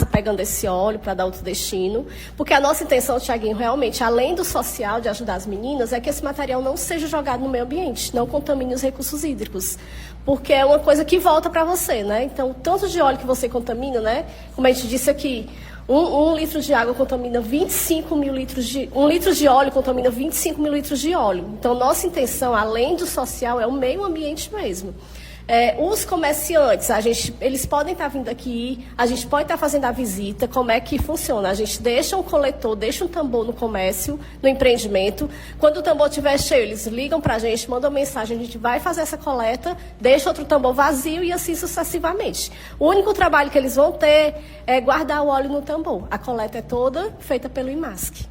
pegando esse óleo para dar outro destino. Porque a nossa intenção, Tiaguinho, realmente, além do social, de ajudar as meninas, é que esse material não seja jogado no meio ambiente, não contamine os recursos hídricos. Porque é uma coisa que volta para você, né? Então, tanto de óleo que você contamina, né? Como a gente disse aqui, um litro de água contamina 25 mil litros de... Um litro de óleo contamina 25 mil litros de óleo. Então, nossa intenção, além do social, é o meio ambiente mesmo. Os comerciantes, eles podem estar vindo aqui, a gente pode estar fazendo a visita. Como é que funciona? A gente deixa um coletor, deixa um tambor no comércio, no empreendimento. Quando o tambor estiver cheio, eles ligam para a gente, mandam mensagem, a gente vai fazer essa coleta, deixa outro tambor vazio e assim sucessivamente. O único trabalho que eles vão ter é guardar o óleo no tambor. A coleta é toda feita pelo IMASC.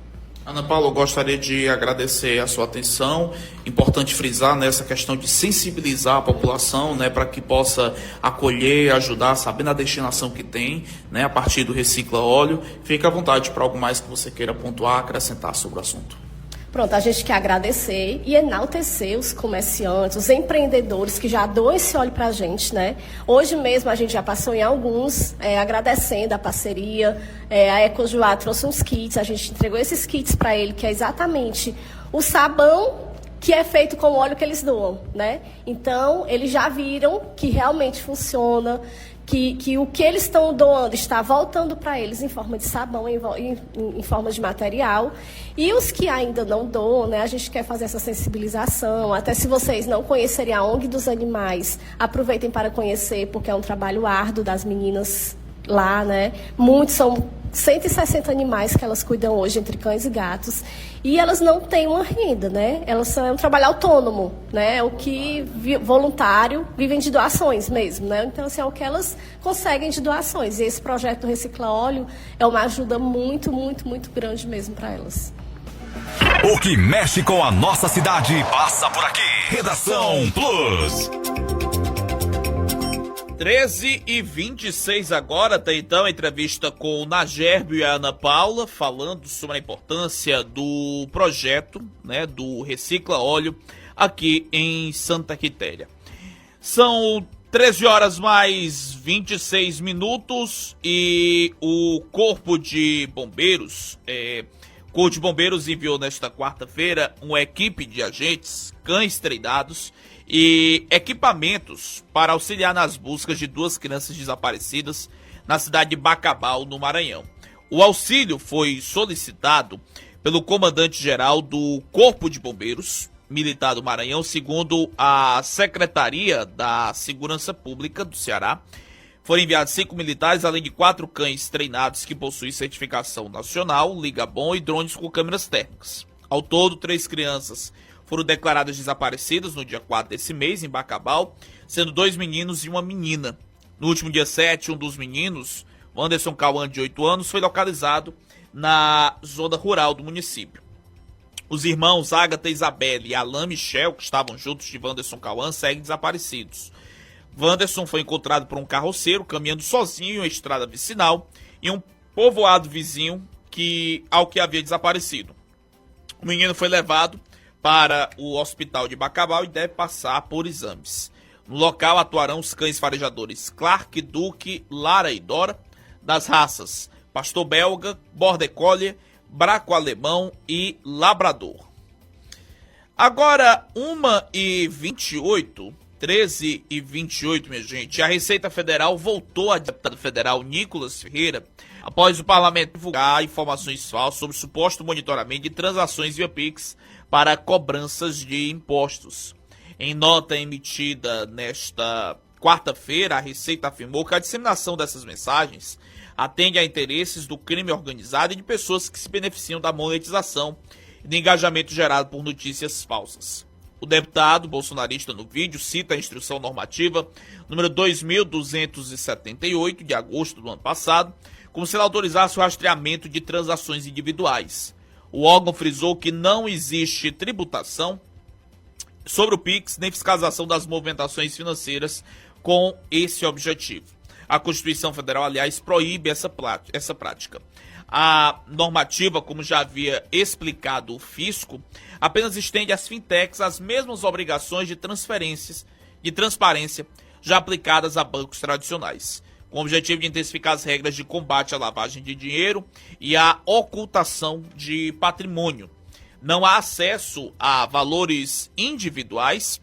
Ana Paula, eu gostaria de agradecer a sua atenção. Importante frisar nessa questão de sensibilizar a população, né, para que possa acolher, ajudar, sabendo a destinação que tem, né, a partir do Recicla Óleo. Fique à vontade para algo mais que você queira pontuar, acrescentar sobre o assunto. Pronto, a gente quer agradecer e enaltecer os comerciantes, os empreendedores que já dão esse óleo para a gente, né? Hoje mesmo a gente já passou em alguns, agradecendo a parceria. A Ecojuá trouxe uns kits, a gente entregou esses kits para ele, que é exatamente o sabão que é feito com o óleo que eles doam, né? Então, eles já viram que realmente funciona, que o que eles estão doando está voltando para eles em forma de sabão, em forma de material. E os que ainda não doam, né, a gente quer fazer essa sensibilização. Até se vocês não conhecerem a ONG dos Animais, aproveitem para conhecer, porque é um trabalho árduo das meninas lá, né? São 160 animais que elas cuidam hoje, entre cães e gatos, e elas não têm uma renda, né? Elas é um trabalho autônomo, né? O que voluntário vivem de doações mesmo, né? Então, assim, é o que elas conseguem de doações. E esse projeto do Recicla Óleo é uma ajuda muito grande mesmo para elas. O que mexe com a nossa cidade passa por aqui. Redação Plus. 13h26 agora, tem então a entrevista com o Nagerbe e a Ana Paula, falando sobre a importância do projeto, né, do Recicla Óleo aqui em Santa Quitéria. São 13h mais 26 e o Corpo de Bombeiros, enviou nesta quarta-feira uma equipe de agentes, cães treinados e equipamentos para auxiliar nas buscas de 2 crianças desaparecidas na cidade de Bacabal, no Maranhão. O auxílio foi solicitado pelo comandante-geral do Corpo de Bombeiros Militar do Maranhão, segundo a Secretaria da Segurança Pública do Ceará. Foram enviados 5 militares, além de 4 cães treinados que possuem certificação nacional, Ligabom e drones com câmeras térmicas. Ao todo, 3 crianças foram declaradas desaparecidas no dia 4 desse mês, em Bacabal, sendo 2 meninos e uma menina. No último dia 7, um dos meninos, Wanderson Cauã, de 8 anos, foi localizado na zona rural do município. Os irmãos Ágata Isabelle e Alain Michel, que estavam juntos de Wanderson Cauã, seguem desaparecidos. Wanderson foi encontrado por um carroceiro caminhando sozinho em uma estrada vicinal em um povoado vizinho ao que havia desaparecido. O menino foi levado para o hospital de Bacabal e deve passar por exames. No local atuarão os cães farejadores Clark, Duque, Lara e Dora, das raças Pastor Belga, Border Collie, Braco Alemão e Labrador. Agora, 1h28, 13h28, minha gente. A Receita Federal voltou a deputado federal Nicolas Ferreira após o parlamento divulgar informações falsas sobre suposto monitoramento de transações via Pix para cobranças de impostos. Em nota emitida nesta quarta-feira, a Receita afirmou que a disseminação dessas mensagens atende a interesses do crime organizado e de pessoas que se beneficiam da monetização e do engajamento gerado por notícias falsas. O deputado bolsonarista no vídeo cita a instrução normativa número 2278 de agosto do ano passado, como se ela autorizasse o rastreamento de transações individuais. O órgão frisou que não existe tributação sobre o Pix nem fiscalização das movimentações financeiras com esse objetivo. A Constituição Federal, aliás, proíbe essa prática. A normativa, como já havia explicado o fisco, apenas estende às fintechs as mesmas obrigações de transparência já aplicadas a bancos tradicionais, com o objetivo de intensificar as regras de combate à lavagem de dinheiro e à ocultação de patrimônio. Não há acesso a valores individuais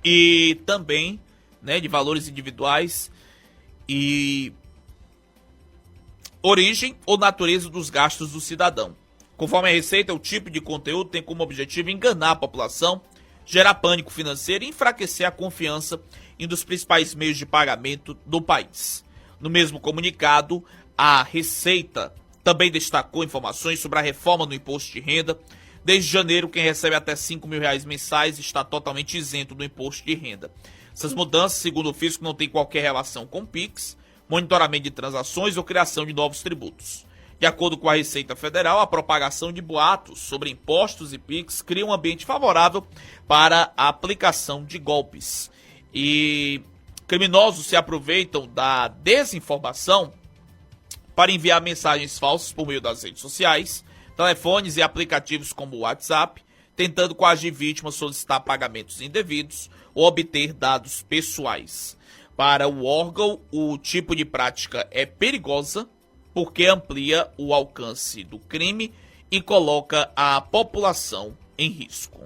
e também, de valores individuais e origem ou natureza dos gastos do cidadão. Conforme a Receita, o tipo de conteúdo tem como objetivo enganar a população, gerar pânico financeiro e enfraquecer a confiança em um dos principais meios de pagamento do país. No mesmo comunicado, a Receita também destacou informações sobre a reforma no imposto de renda. Desde janeiro, quem recebe até R$5 mil mensais está totalmente isento do imposto de renda. Essas mudanças, segundo o fisco, não têm qualquer relação com o Pix, monitoramento de transações ou criação de novos tributos. De acordo com a Receita Federal, a propagação de boatos sobre impostos e Pix cria um ambiente favorável para a aplicação de golpes. E criminosos se aproveitam da desinformação para enviar mensagens falsas por meio das redes sociais, telefones e aplicativos como o WhatsApp, tentando coagir vítimas a solicitar pagamentos indevidos ou obter dados pessoais. Para o órgão, o tipo de prática é perigosa porque amplia o alcance do crime e coloca a população em risco.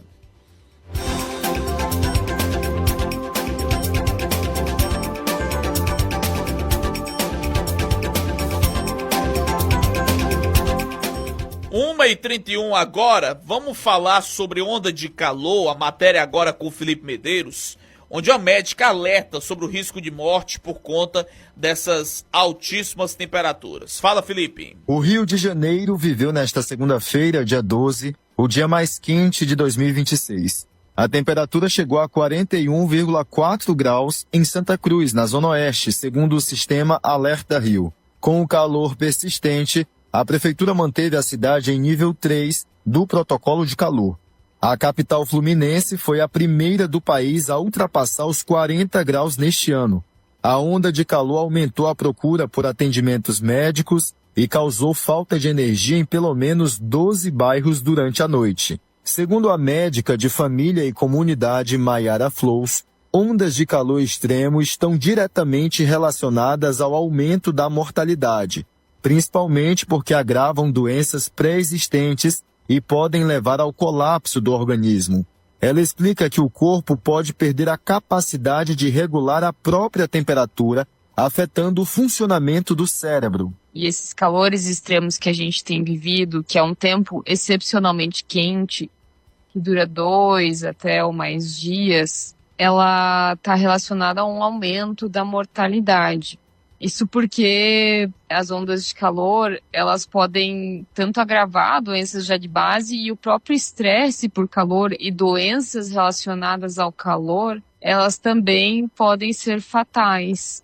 Uma e 31 agora, vamos falar sobre onda de calor, a matéria agora com o Felipe Medeiros, onde a médica alerta sobre o risco de morte por conta dessas altíssimas temperaturas. Fala, Felipe. O Rio de Janeiro viveu nesta segunda-feira, dia 12, o dia mais quente de 2026. A temperatura chegou a 41,4 graus em Santa Cruz, na Zona Oeste, segundo o sistema Alerta Rio. Com o calor persistente, a prefeitura manteve a cidade em nível 3 do protocolo de calor. A capital fluminense foi a primeira do país a ultrapassar os 40 graus neste ano. A onda de calor aumentou a procura por atendimentos médicos e causou falta de energia em pelo menos 12 bairros durante a noite. Segundo a médica de família e comunidade Maiara Flous, ondas de calor extremo estão diretamente relacionadas ao aumento da mortalidade, principalmente porque agravam doenças pré-existentes e podem levar ao colapso do organismo. Ela explica que o corpo pode perder a capacidade de regular a própria temperatura, afetando o funcionamento do cérebro. E esses calores extremos que a gente tem vivido, que é um tempo excepcionalmente quente, que dura 2 até ou mais dias, ela está relacionada a um aumento da mortalidade. Isso porque as ondas de calor, elas podem tanto agravar doenças já de base e o próprio estresse por calor e doenças relacionadas ao calor, elas também podem ser fatais.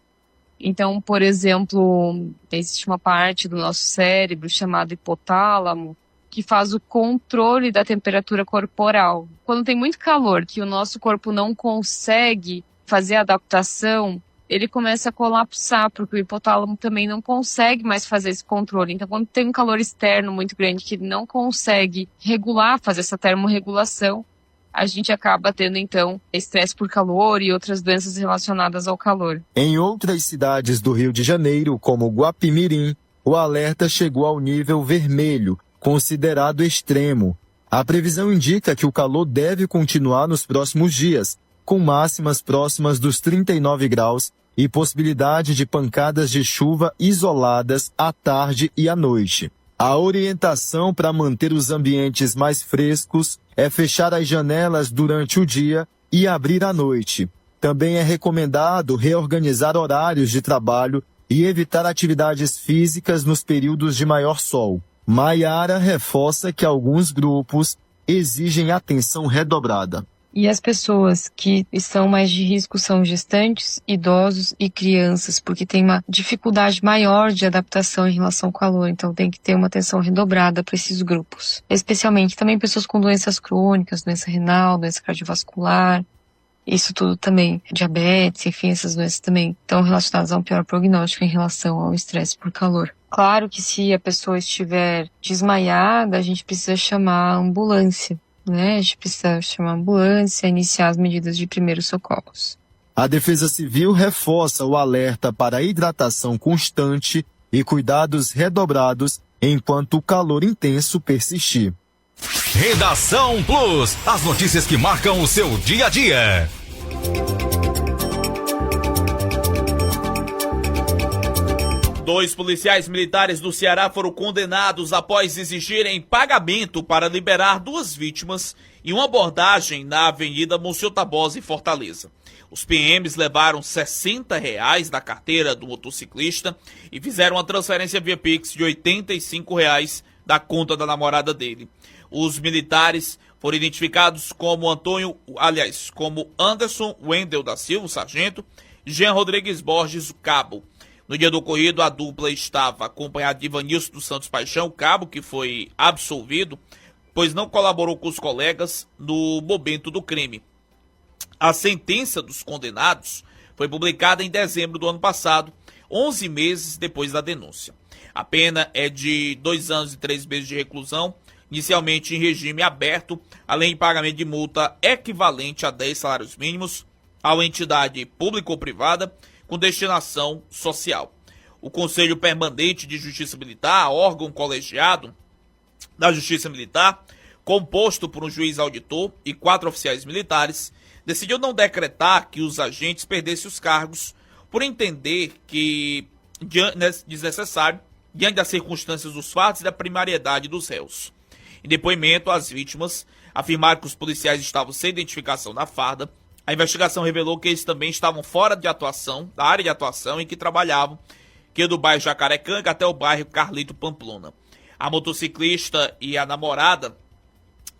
Então, por exemplo, existe uma parte do nosso cérebro chamada hipotálamo, que faz o controle da temperatura corporal. Quando tem muito calor, que o nosso corpo não consegue fazer a adaptação, ele começa a colapsar, porque o hipotálamo também não consegue mais fazer esse controle. Então, quando tem um calor externo muito grande que ele não consegue regular, fazer essa termorregulação, a gente acaba tendo, então, estresse por calor e outras doenças relacionadas ao calor. Em outras cidades do Rio de Janeiro, como Guapimirim, o alerta chegou ao nível vermelho, considerado extremo. A previsão indica que o calor deve continuar nos próximos dias, com máximas próximas dos 39 graus e possibilidade de pancadas de chuva isoladas à tarde e à noite. A orientação para manter os ambientes mais frescos é fechar as janelas durante o dia e abrir à noite. Também é recomendado reorganizar horários de trabalho e evitar atividades físicas nos períodos de maior sol. Maiara reforça que alguns grupos exigem atenção redobrada. E as pessoas que estão mais de risco são gestantes, idosos e crianças, porque tem uma dificuldade maior de adaptação em relação ao calor, então tem que ter uma atenção redobrada para esses grupos. Especialmente também pessoas com doenças crônicas, doença renal, doença cardiovascular, isso tudo também, diabetes, enfim, essas doenças também estão relacionadas a um pior prognóstico em relação ao estresse por calor. Claro que se a pessoa estiver desmaiada, a gente precisa chamar a ambulância. A gente precisa chamar a ambulância e iniciar as medidas de primeiros socorros. A Defesa Civil reforça o alerta para hidratação constante e cuidados redobrados enquanto o calor intenso persistir. Redação Plus, as notícias que marcam o seu dia a dia. Dois policiais militares do Ceará foram condenados após exigirem pagamento para liberar duas vítimas em uma abordagem na Avenida Monsenhor Tabosa, em Fortaleza. Os PMs levaram R$60 da carteira do motociclista e fizeram uma transferência via Pix de R$85 da conta da namorada dele. Os militares foram identificados como como Anderson Wendel da Silva, o sargento, e Jean Rodrigues Borges, o cabo. No dia do ocorrido, a dupla estava acompanhada de Ivanilson dos Santos Paixão, cabo, que foi absolvido, pois não colaborou com os colegas no momento do crime. A sentença dos condenados foi publicada em dezembro do ano passado, 11 meses depois da denúncia. A pena é de 2 anos e 3 meses de reclusão, inicialmente em regime aberto, além de pagamento de multa equivalente a 10 salários mínimos a uma entidade pública ou privada, com destinação social. O Conselho Permanente de Justiça Militar, órgão colegiado da Justiça Militar, composto por um juiz auditor e 4 oficiais militares, decidiu não decretar que os agentes perdessem os cargos por entender que desnecessário diante das circunstâncias dos fatos e da primariedade dos réus. Em depoimento, as vítimas afirmaram que os policiais estavam sem identificação na farda. A investigação revelou que eles também estavam fora de atuação, da área de atuação em que trabalhavam, que é do bairro Jacarecanga até o bairro Carlito Pamplona. A motociclista e a namorada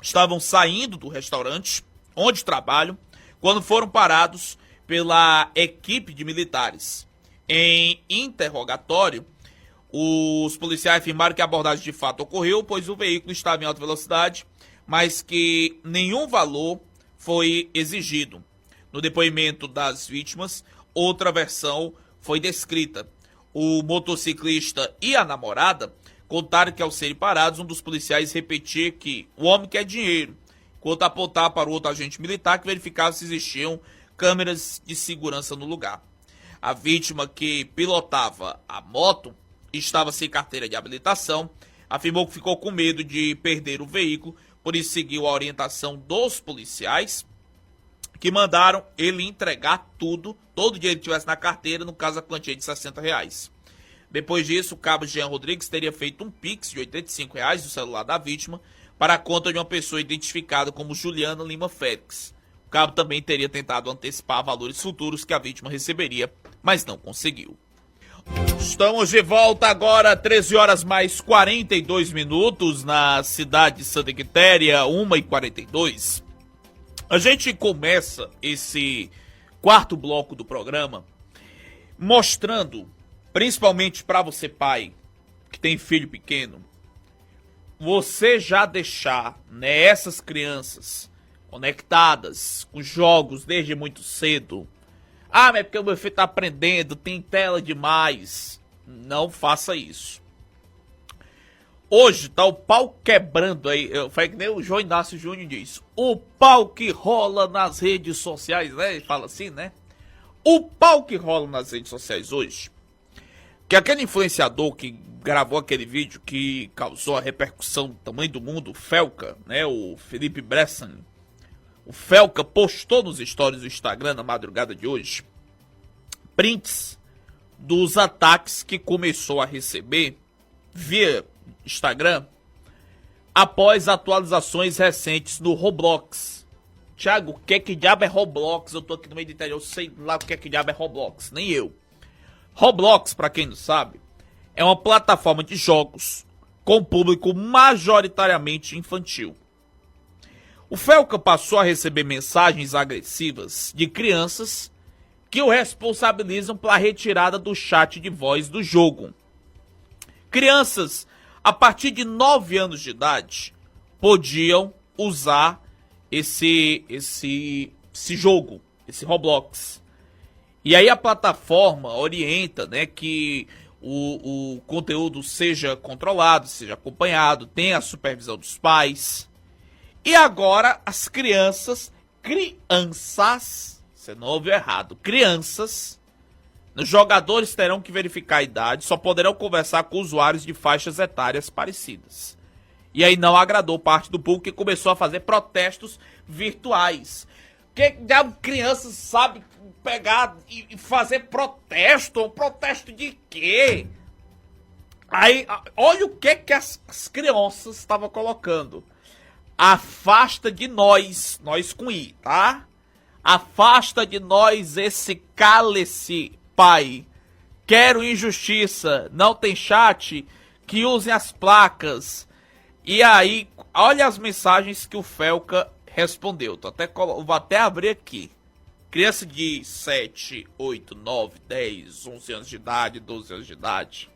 estavam saindo do restaurante onde trabalham quando foram parados pela equipe de militares. Em interrogatório, os policiais afirmaram que a abordagem de fato ocorreu, pois o veículo estava em alta velocidade, mas que nenhum valor foi exigido. No depoimento das vítimas, outra versão foi descrita. O motociclista e a namorada contaram que, ao serem parados, um dos policiais repetia que o homem quer dinheiro, enquanto apontava para o outro agente militar que verificava se existiam câmeras de segurança no lugar. A vítima, que pilotava a moto, estava sem carteira de habilitação, afirmou que ficou com medo de perder o veículo, por isso seguiu a orientação dos policiais, que mandaram ele entregar tudo, todo o dinheiro que tivesse na carteira, no caso a quantia de R$60. Depois disso, o cabo Jean Rodrigues teria feito um Pix de R$85 do celular da vítima para a conta de uma pessoa identificada como Juliana Lima Félix. O cabo também teria tentado antecipar valores futuros que a vítima receberia, mas não conseguiu. Estamos de volta agora, 13 horas mais 42 minutos, na cidade de Santa Quitéria, 1h42. A gente começa esse quarto bloco do programa mostrando, principalmente para você pai que tem filho pequeno, você já deixar, né, essas crianças conectadas com jogos desde muito cedo. Ah, mas é porque o meu filho tá aprendendo, tem tela demais. Não faça isso. Hoje tá o pau quebrando aí. Eu falei que nem o João Inácio Júnior diz. O pau que rola nas redes sociais, né? Ele fala assim, né? O pau que rola nas redes sociais hoje. Que aquele influenciador que gravou aquele vídeo que causou a repercussão do tamanho do mundo, o Felca, né? O Felipe Bressan. O Felca postou nos stories do Instagram na madrugada de hoje prints dos ataques que começou a receber via Instagram após atualizações recentes no Roblox. Thiago, o que diabo é Roblox? Eu tô aqui no meio do interior, eu sei lá o que diabo é Roblox, nem eu. Roblox, pra quem não sabe, é uma plataforma de jogos com público majoritariamente infantil. O Felca passou a receber mensagens agressivas de crianças que o responsabilizam pela retirada do chat de voz do jogo. Crianças a partir de 9 anos de idade podiam usar esse jogo, esse Roblox. E aí a plataforma orienta, né, que o conteúdo seja controlado, seja acompanhado, tenha a supervisão dos pais. E agora as crianças, você não ouviu errado, crianças, os jogadores terão que verificar a idade, só poderão conversar com usuários de faixas etárias parecidas. E aí não agradou parte do público que começou a fazer protestos virtuais. Que diabo crianças sabe pegar e fazer protesto? Protesto de quê? Aí, olha o que as crianças estavam colocando. Afasta de nós com I, tá? Afasta de nós esse cálice, pai. Quero injustiça, não tem chat, que usem as placas. E aí, olha as mensagens que o Felca respondeu. Vou até abrir aqui. Criança de 7, 8, 9, 10, 11 anos de idade, 12 anos de idade.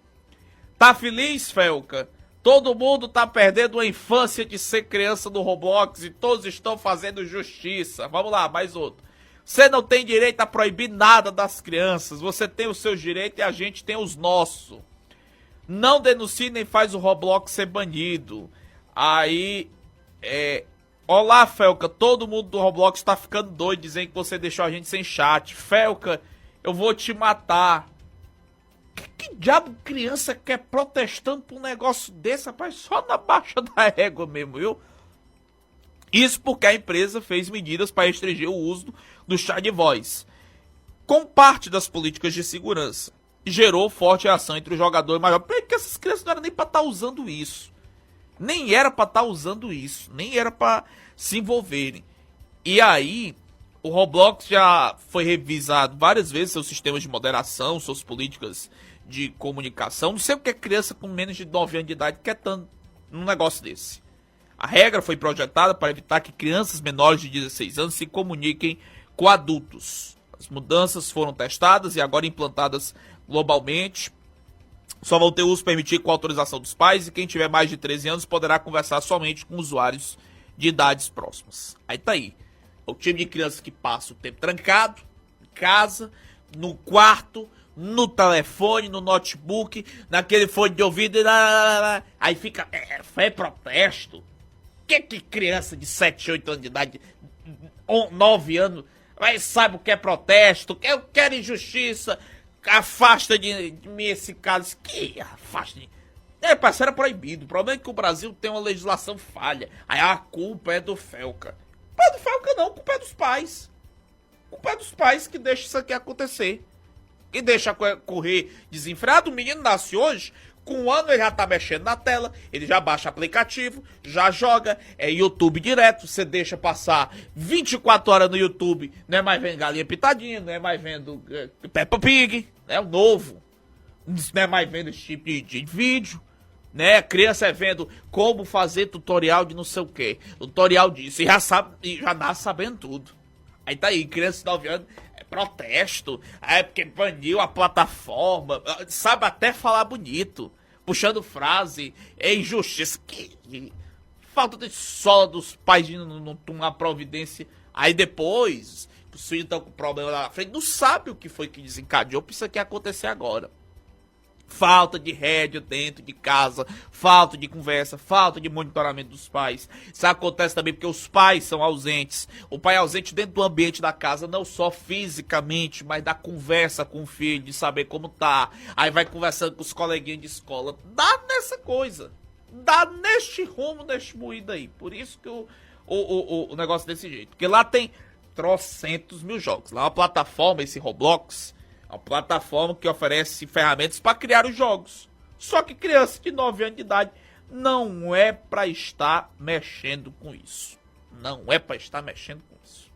Tá feliz, Felca? Todo mundo tá perdendo a infância de ser criança no Roblox e todos estão fazendo justiça. Vamos lá, mais outro. Você não tem direito a proibir nada das crianças. Você tem os seus direitos e a gente tem os nossos. Não denuncie nem faz o Roblox ser banido. Aí, olá, Felca, todo mundo do Roblox tá ficando doido dizendo que você deixou a gente sem chat. Felca, eu vou te matar. Que diabo criança quer protestando por um negócio desse, rapaz? Só na baixa da régua mesmo, viu? Isso porque a empresa fez medidas para restringir o uso do chat de voz, com parte das políticas de segurança. Gerou forte reação entre os jogadores maiores. Porque essas crianças não eram nem para estar usando isso. Nem era para estar usando isso. Nem era para se envolverem. E aí, o Roblox já foi revisado várias vezes, seus sistemas de moderação, suas políticas de comunicação. Não sei o que é criança com menos de 9 anos de idade quer tanto num negócio desse. A regra foi projetada para evitar que crianças menores de 16 anos se comuniquem com adultos. As mudanças foram testadas e agora implantadas globalmente. Só vão ter uso permitido com autorização dos pais e quem tiver mais de 13 anos poderá conversar somente com usuários de idades próximas. Aí tá aí. O time de crianças que passa o tempo trancado, em casa, no quarto, no telefone, no notebook, naquele fone de ouvido, aí fica, é protesto. Que criança de 7, 8 anos de idade, 9 anos, mas sabe o que é protesto? Eu quero injustiça, afasta de mim esse caso. Que afasta de... parceiro, era proibido. O problema é que o Brasil tem uma legislação falha. Aí a culpa é do Felca. Culpa é do Felca não, culpa é dos pais. Culpa é dos pais que deixam isso aqui acontecer. Que deixa correr desenfreado. O menino nasce hoje, com 1 ano ele já tá mexendo na tela, ele já baixa aplicativo, já joga, YouTube direto, você deixa passar 24 horas no YouTube, não é mais vendo Galinha Pitadinha, não é mais vendo Peppa Pig, é o novo, não é mais vendo esse tipo de vídeo, né? A criança é vendo como fazer tutorial de não sei o que, tutorial disso, e já nasce sabendo tudo. Aí tá aí, criança de 9 anos, protesto, porque baniu a plataforma, sabe até falar bonito, puxando frase, injustiça, que falta de sola dos pais de não tomar providência, aí depois, os filhos estão com problema lá na frente, não sabe o que foi que desencadeou pra isso aqui acontecer agora. Falta de rédea dentro de casa, falta de conversa, falta de monitoramento dos pais. Isso acontece também porque os pais são ausentes. O pai é ausente dentro do ambiente da casa, não só fisicamente, mas da conversa com o filho, de saber como tá. Aí vai conversando com os coleguinhas de escola. Dá nessa coisa. Dá neste rumo, neste moído aí. Por isso que o o negócio desse jeito. Porque lá tem trocentos mil jogos. Lá é uma plataforma, esse Roblox, é uma plataforma que oferece ferramentas para criar os jogos. Só que criança de 9 anos de idade não é para estar mexendo com isso. Não é para estar mexendo com isso.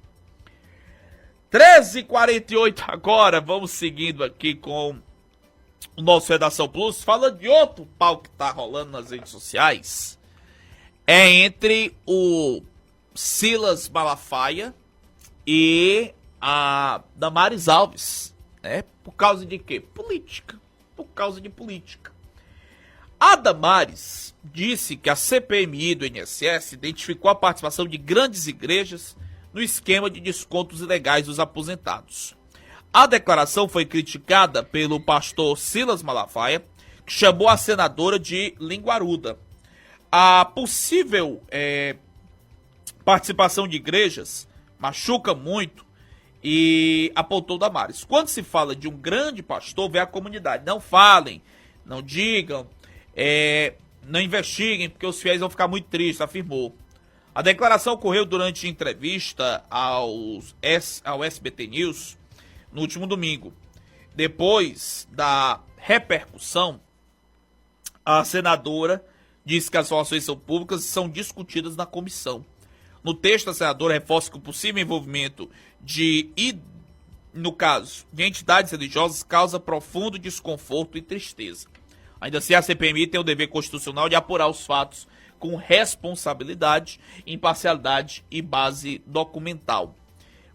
13h48 agora, vamos seguindo aqui com o nosso Redação Plus, falando de outro pau que tá rolando nas redes sociais. É entre o Silas Malafaia e a Damares Alves, né? Por causa de quê? Política. Por causa de política. A Damares disse que a CPMI do INSS identificou a participação de grandes igrejas no esquema de descontos ilegais dos aposentados. A declaração foi criticada pelo pastor Silas Malafaia, que chamou a senadora de linguaruda. A possível participação de igrejas machuca muito e apontou Damares. Quando se fala de um grande pastor, vem a comunidade. Não falem, não digam, não investiguem, porque os fiéis vão ficar muito tristes, afirmou. A declaração ocorreu durante entrevista ao SBT News no último domingo. Depois da repercussão, a senadora disse que as informações são públicas e são discutidas na comissão. No texto, a senadora reforça que o possível envolvimento no caso, de entidades religiosas causa profundo desconforto e tristeza. Ainda assim, a CPMI tem o dever constitucional de apurar os fatos com responsabilidade, imparcialidade e base documental.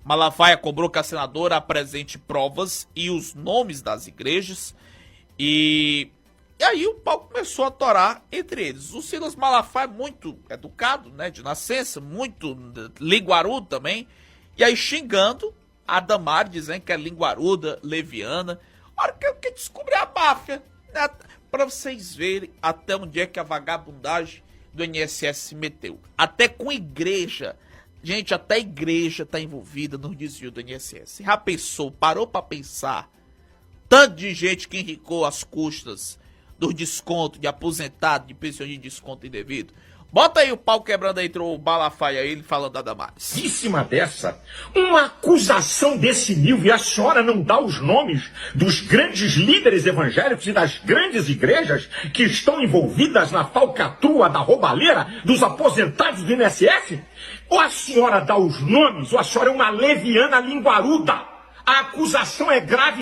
Malafaia cobrou que a senadora apresente provas e os nomes das igrejas e aí o pau começou a torar entre eles. O Silas Malafaia é muito educado, né, de nascença, muito linguarudo também, e aí xingando a Damares, dizendo que é linguaruda, leviana. Olha que eu quero descobrir a máfia, né, para vocês verem até onde é que a vagabundagem do INSS se meteu. Até com igreja. Gente, até a igreja tá envolvida no desvio do INSS. Já pensou, parou para pensar, tanto de gente que enricou às custas do desconto de aposentado, de pensionista de desconto indevido? Bota aí o pau quebrando aí, entrou o Malafaia, ele falando da Damares. Em cima dessa, uma acusação desse nível, e a senhora não dá os nomes dos grandes líderes evangélicos e das grandes igrejas que estão envolvidas na falcatrua da roubalheira dos aposentados do INSS? Ou a senhora dá os nomes, ou a senhora é uma leviana linguaruda. A acusação é grave.